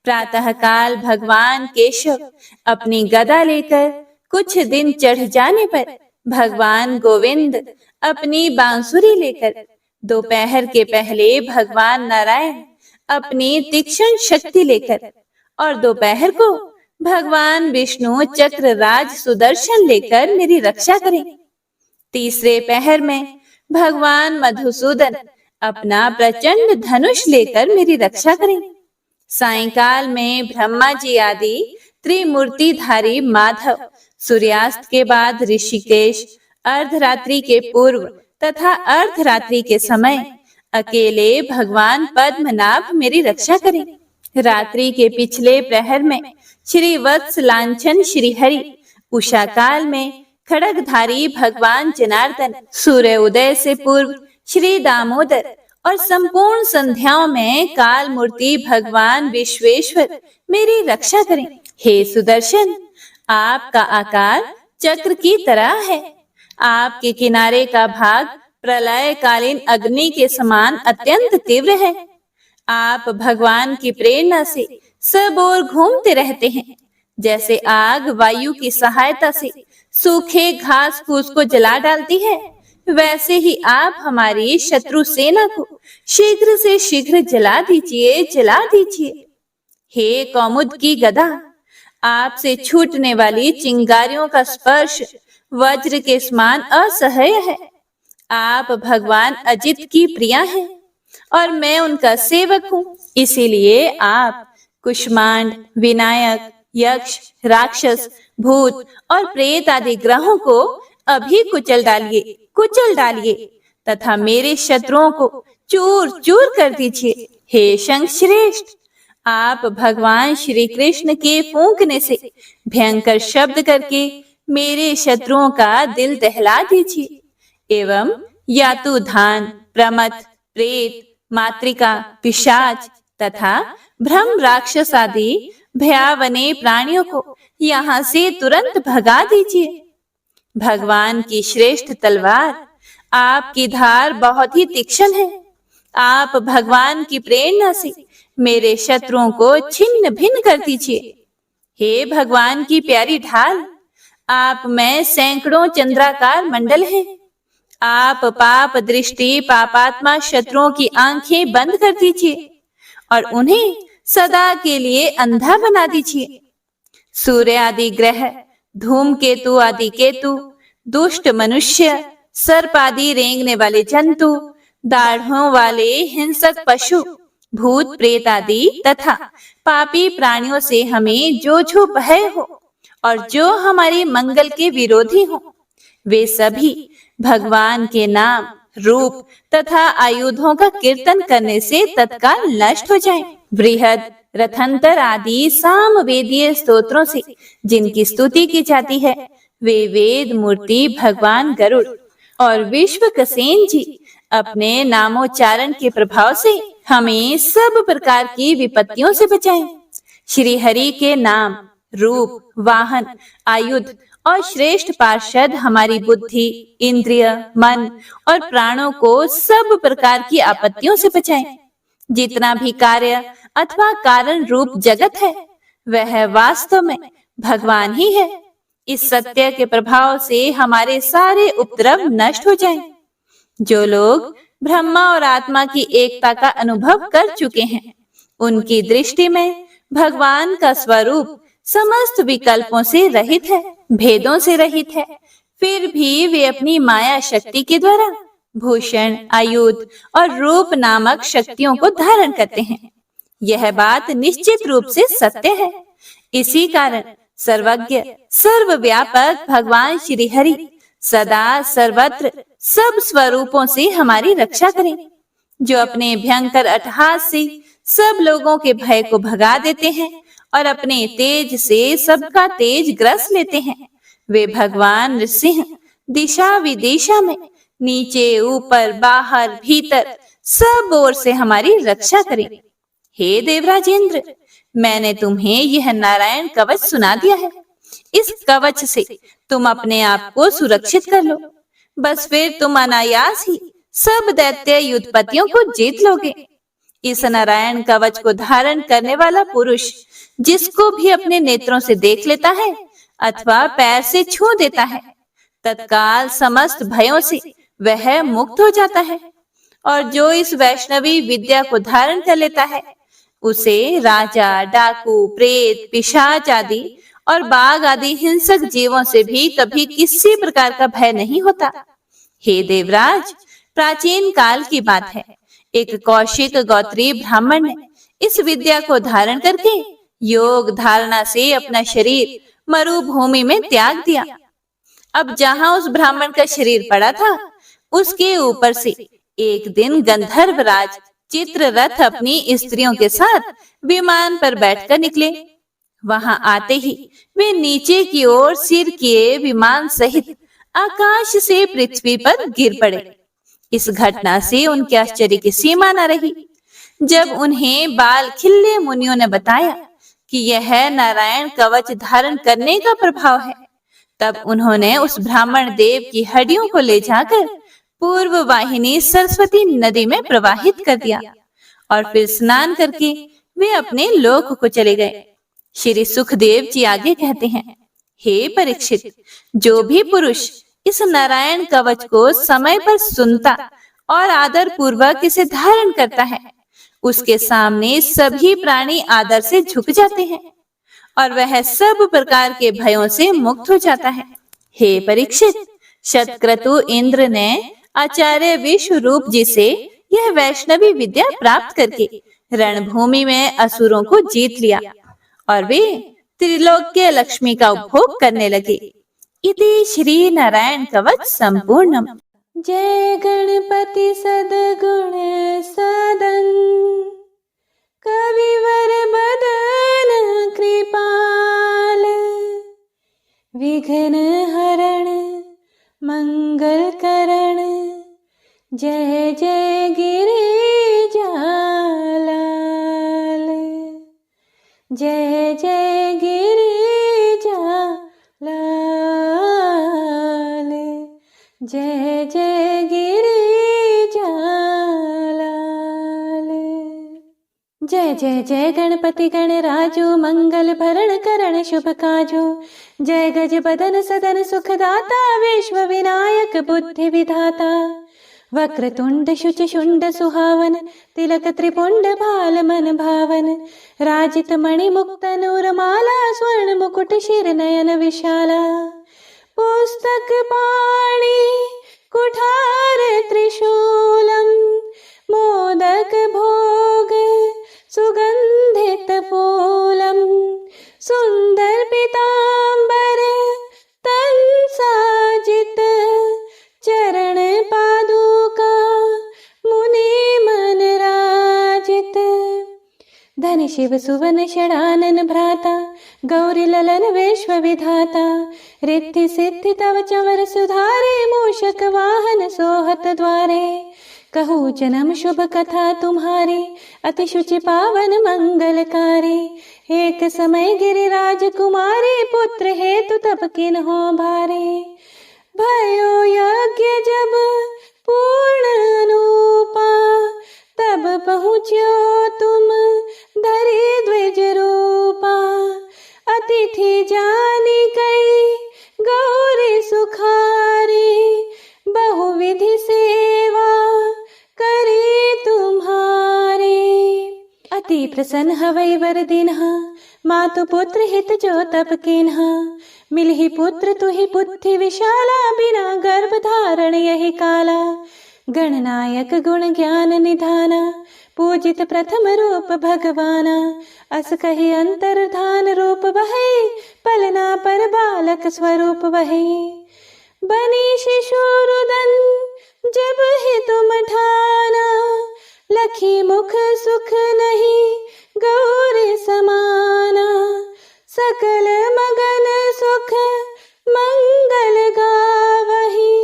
Speaker 1: प्रातः काल भगवान केशव अपनी गदा लेकर कुछ दिन चढ़ जाने पर भगवान गोविंद अपनी बांसुरी लेकर, दोपहर के पहले भगवान नारायण अपनी तीक्ष्ण शक्ति लेकर और दोपहर को भगवान विष्णु चक्र राज सुदर्शन लेकर मेरी रक्षा करें। तीसरे पहर में भगवान मधुसूदन अपना प्रचंड धनुष लेकर मेरी रक्षा करें। सायंकाल में ब्रह्मा जी आदि त्रिमूर्तिधारी माधव, सूर्यास्त के बाद ऋषिकेश, अर्धरात्रि के पूर्व तथा अर्धरात्रि के समय अकेले भगवान पद्मनाभ मेरी रक्षा करें। रात्रि के पिछले प्रहर में श्री वत्स लांछन श्री हरि, उषा काल में खड़गधारी भगवान जनार्दन, सूर्य उदय से पूर्व श्री दामोदर और संपूर्ण संध्याओं में काल मूर्ति भगवान विश्वेश्वर मेरी रक्षा करें। हे सुदर्शन, आपका आकार चक्र की तरह है। आपके किनारे का भाग प्रलयकालीन अग्नि के समान अत्यंत तीव्र है। आप भगवान की प्रेरणा से सब ओर घूमते रहते हैं। जैसे आग वायु की सहायता से सूखे घास फूस को जला डालती है, वैसे ही आप हमारी शत्रु सेना को शीघ्र से शीघ्र जला दीजिए, जला दीजिए। हे कौमुद की गदा, आपसे छूटने वाली चिंगारियों का स्पर्श वज्र के समान असह्य है। आप भगवान अजित की प्रिया हैं और मैं उनका सेवक हूँ। इसीलिए आप कुष्मांड, विनायक, यक्ष, राक्षस, भूत और प्रेत आदि ग्रहों को अभी कुचल डालिए तथा मेरे शत्रुओं को चूर चूर कर दीजिए। हे शंख श्रेष्ठ, आप भगवान श्री कृष्ण के फूंकने से भयंकर शब्द करके मेरे शत्रुओं का दिल दहला दीजिए एवं यातुधान, प्रमथ, प्रेत, मातृका, पिशाच तथा ब्रह्म राक्षस आदि भयावने प्राणियों को यहाँ से तुरंत भगा दीजिए। भगवान की श्रेष्ठ तलवार, आपकी धार बहुत ही तीक्ष्ण है। आप भगवान की प्रेरणा से मेरे शत्रुओं को छिन्न भिन्न कर दीजिए। हे भगवान की प्यारी ढाल, आप में सैकड़ों चंद्राकार मंडल हैं। आप पाप दृष्टि पापात्मा शत्रुओं की आंखें बंद कर दीजिए और उन्हें सदा के लिए अंधा बना दीजिए। सूर्य आदि ग्रह, धूमकेतु आदि केतु, दुष्ट मनुष्य, सर्प आदि रेंगने वाले जंतु, दाढ़ों वाले हिंसक पशु, भूत प्रेत आदि तथा पापी प्राणियों से हमें जो जो भय हो और जो हमारे मंगल के विरोधी हो, वे सभी भगवान के नाम, रूप तथा आयुधों का कीर्तन करने से तत्काल नष्ट हो जाएं। बृहद, रथंतर आदि सामवेदीय स्तोत्रों से जिनकी स्तुति की जाती है, वे वेद मूर्ति भगवान गरुड़ और विश्वक्सेन जी अपने नामोच्चारण के प्रभाव से हमें सब प्रकार की विपत्तियों से बचाएं। श्री हरि के नाम, रूप, वाहन, आयुध और श्रेष्ठ पार्षद हमारी बुद्धि, इंद्रिय, मन और प्राणों को सब प्रकार की आपत्तियों से बचाएं। जितना भी कार्य अथवा कारण रूप जगत है, वह वास्तव में भगवान ही है। इस सत्य के प्रभाव से हमारे सारे उपद्रव नष्ट हो जाएं। जो लोग ब्रह्मा और आत्मा की एकता का अनुभव कर चुके हैं, उनकी दृष्टि में भगवान का स्वरूप समस्त विकल्पों से रहित है, भेदों से रहित है। फिर भी वे अपनी माया शक्ति के द्वारा भूषण, आयुध और रूप नामक शक्तियों को धारण करते हैं। यह बात निश्चित रूप से सत्य है। इसी कारण सर्वज्ञ, सर्वव्यापक भगवान श्री हरि सदा सर्वत्र सब स्वरूपों से हमारी रक्षा करें। जो अपने भयंकर अट्टहास से सब लोगों के भय को भगा देते हैं और अपने तेज से सबका तेज ग्रस लेते हैं, वे भगवान नृसिंह दिशा विदिशा में नीचे, ऊपर, बाहर, भीतर सब ओर से हमारी रक्षा करें। हे देवराजेंद्र, मैंने तुम्हें यह नारायण कवच सुना दिया है। इस कवच से तुम अपने आप को सुरक्षित कर लो। बस फिर तुम अनायास ही सब दैत्य युद्धपतियों को जीत लोगे। इस नारायण कवच को धारण करने वाला पुरुष जिसको भी अपने नेत्रों से देख लेता है अथवा पैर से छू देता है, तत्काल समस्त भयों से वह मुक्त हो जाता है। और जो इस वैष्णवी विद्या को धारण कर लेता है, उसे राजा, डाकू, प्रेत, पिशाच आदि और बाघ आदि हिंसक जीवों से भी कभी किसी प्रकार का भय नहीं होता। हे देवराज, प्राचीन काल की बात है। एक कौशिक गोत्रीय ब्राह्मण ने इस विद्या को धारण करके योग धारणा से अपना शरीर मरुभूमि में त्याग दिया। अब जहां उस ब्राह्मण का शरीर पड़ा था, उसके ऊपर से एक दिन गंधर्वराज चित्ररथ अपनी स्त्रियों के साथ विमान पर बैठकर निकले। वहां आते ही वे नीचे की ओर सिर किए विमान सहित आकाश से पृथ्वी पर गिर पड़े। इस घटना से उनके आश्चर्य की सीमा न रही। जब उन्हें बाल खिल्ले मुनियों ने बताया कि यह नारायण कवच धारण करने का प्रभाव है, तब उन्होंने उस ब्राह्मण देव की हड्डियों को ले जाकर पूर्व वाहिनी सरस्वती नदी में प्रवाहित कर दिया और फिर स्नान करके वे अपने लोक को चले गए। श्री सुखदेव जी आगे कहते हैं, हे परीक्षित, जो भी पुरुष इस नारायण कवच को समय पर सुनता और आदर पूर्वक इसे धारण करता है, उसके सामने सभी प्राणी आदर से झुक जाते हैं और वह सब प्रकार के भयों से मुक्त हो जाता है। हे परीक्षित, शतक्रतु इंद्र ने आचार्य विश्वरूप जी से यह वैष्णवी विद्या प्राप्त करके रणभूमि में असुरों को जीत लिया और वे त्रिलोक्य लक्ष्मी का उपभोग करने लगे। इति श्री नारायण कवच संपूर्णम।
Speaker 2: जय गणपति सद्गुण सदन कविवर बदन कृपाल विघ्न हरण मंगल करण जय जय गिरिजालाल जय जय गिरिजालाल जय जय गिरिजालाल। जय जय जय गणपति गणराजो मंगल भरण करण शुभ काजो। जय गज बदन सदन सुखदाता विश्व विनायक बुद्धि विधाता। वक्रतुंड शुच शुंड सुहावन तिलक त्रिपुंड भाल मन भावन। राजित मणि मुक्त नूर माला स्वर्ण मुकुट शिर नयन विशाला। पुस्तक पाणि कुठार त्रिशूलम मोदक भोग सुगंधित फूलम। सुंदर पीतांबर तन साजित चरण पादुका मुनि मन राजित। धन शिव सुवन षडानन भ्राता गौरी ललन विश्व विधाता। रिद्धि सिद्धि तव चवर सुधारे मूषक वाहन सोहत द्वारे। कहूँ जन्म शुभ कथा तुम्हारी अति शुचि पावन मंगलकारी। एक समय गिरिराज कुमारी पुत्र हेतु तप किन्हो भारे। भयो यज्ञ जब पूर्ण अनुपा तब पहुँच्यो तुम धरि द्विज रूपा। अतिथि जानी कई गौरी सुखारी बहुविधि सेवा करी तुम्हारी। अति प्रसन्न हवै वर दिन्हा मातु पुत्र हित जो तप किन्हा। मिलहि पुत्र तुहि बुद्धि विशाला बिना गर्भ धारण यही काला। गणनायक गुण ज्ञान निधाना पूजित प्रथम रूप भगवाना। अस कहि अंतर्धान रूप वही पलना पर बालक स्वरूप वही। बनी शिशु रुदन जब ही तुम ठाना। लखी मुख सुख नहीं गौरी समाना। सकल मगन सुख मंगल गावही।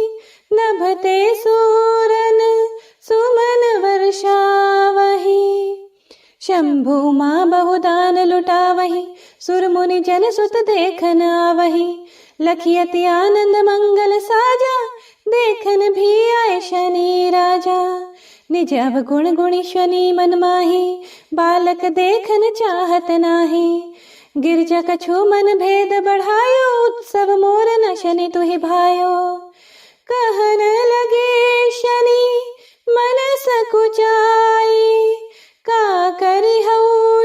Speaker 2: नभते सूरन सुमन वर्षावही। शंभु माँ बहुदान लुटावही। सुर मुनि जन सुत देखन आवही। लखियति आनंद मंगल साजा देखन भी आए शनि राजा। निज अवगुण गुणी शनि मन माही बालक देखन चाहत नाही। गिरजा कछु मन भेद बढ़ायो उत्सव मोर न शनि तुहि भायो। कहन लगे शनि मन सकुचाई का करी हऊ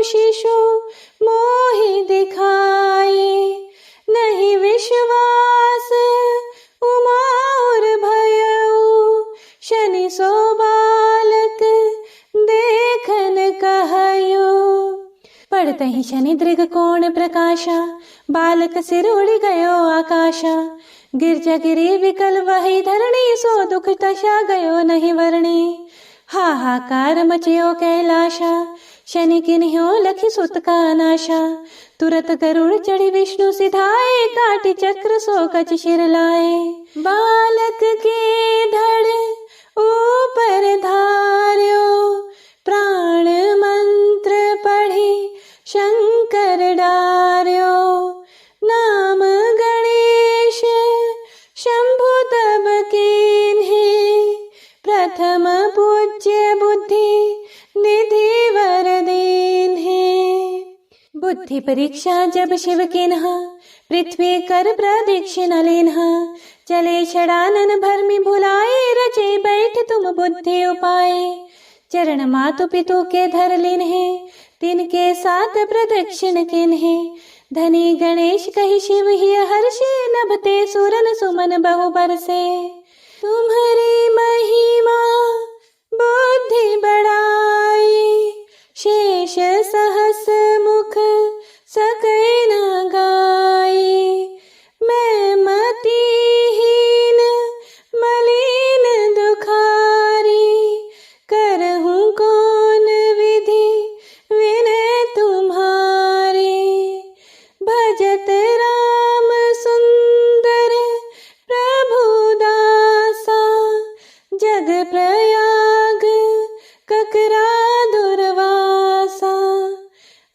Speaker 2: पड़ते ही शनि दृग कोण प्रकाशा, बालक सिर उड़ गयो आकाशा। गिरजा गिरी विकल वही धरणी, सो दुख तशा गयो नहीं वर्णी। हाहाकार मचियो कैलाशा, शनि किन्ह्यो लखी सुत का नाशा। तुरत गरुड़ चढ़ी विष्णु सिधाए, काटी चक्र सो कच शिर लाए। बालक के धड़ ऊपर धार्यो, प्राण मंत्र पढ़ी शंकर डार्यो। नाम गणेश शंभु तब कीन्हे, प्रथम पूज्य बुद्धि निधि वर दीन्हे। बुद्धि परीक्षा जब शिव किन्हा, पृथ्वी कर प्रदक्षिणा लेन्हा। चले षडानन भरमि भुलाए, रचे बैठ तुम बुद्धि उपाय। चरण मातु पितु के धर लिन्हे, तिनके साथ प्रदक्षिण किन्हे। धनी गणेश कहि शिव ही हर्षे, नभते सुरन सुमन बहु बरसे। तुम्हारी महिमा बुद्धि बढ़ाई, शेष सहस मुख सकै न गाई। मैं मतिहीन मलिन दुखारी, करहूँ कौन विधि विनय तुम्हारी। भजत राम सुंदर प्रभु दासा, जग प्रयाग ककरा दुर्वासा।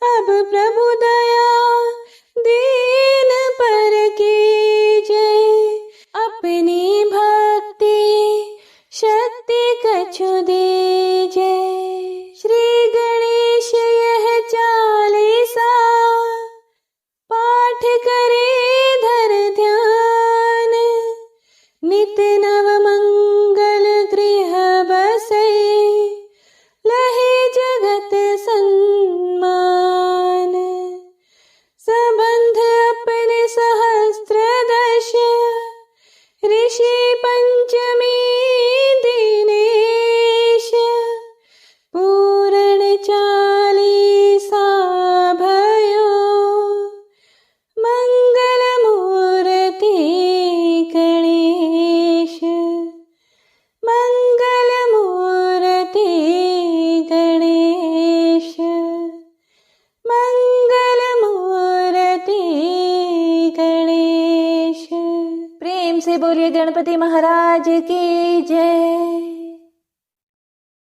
Speaker 2: अब प्रभु दया दीन पर कीजय, अपनी भक्ति शक्ति कछु दीजय। श्री गणेश यह चालीसा, पाठ करे धर ध्यान। नित नव मंगल गृह बसै, लहे जगत सन्मान। संबंध अपने सहस्त्र दश, ऋषि पंचमी दिनेश। पूर्ण चालीसा भयो, मंगल मूर्ति गणेश। मंगल मूर्ति गणेश, मंगल मूर्ति गणेश।
Speaker 1: प्रेम से बोलिए गणपति महाराज की जय।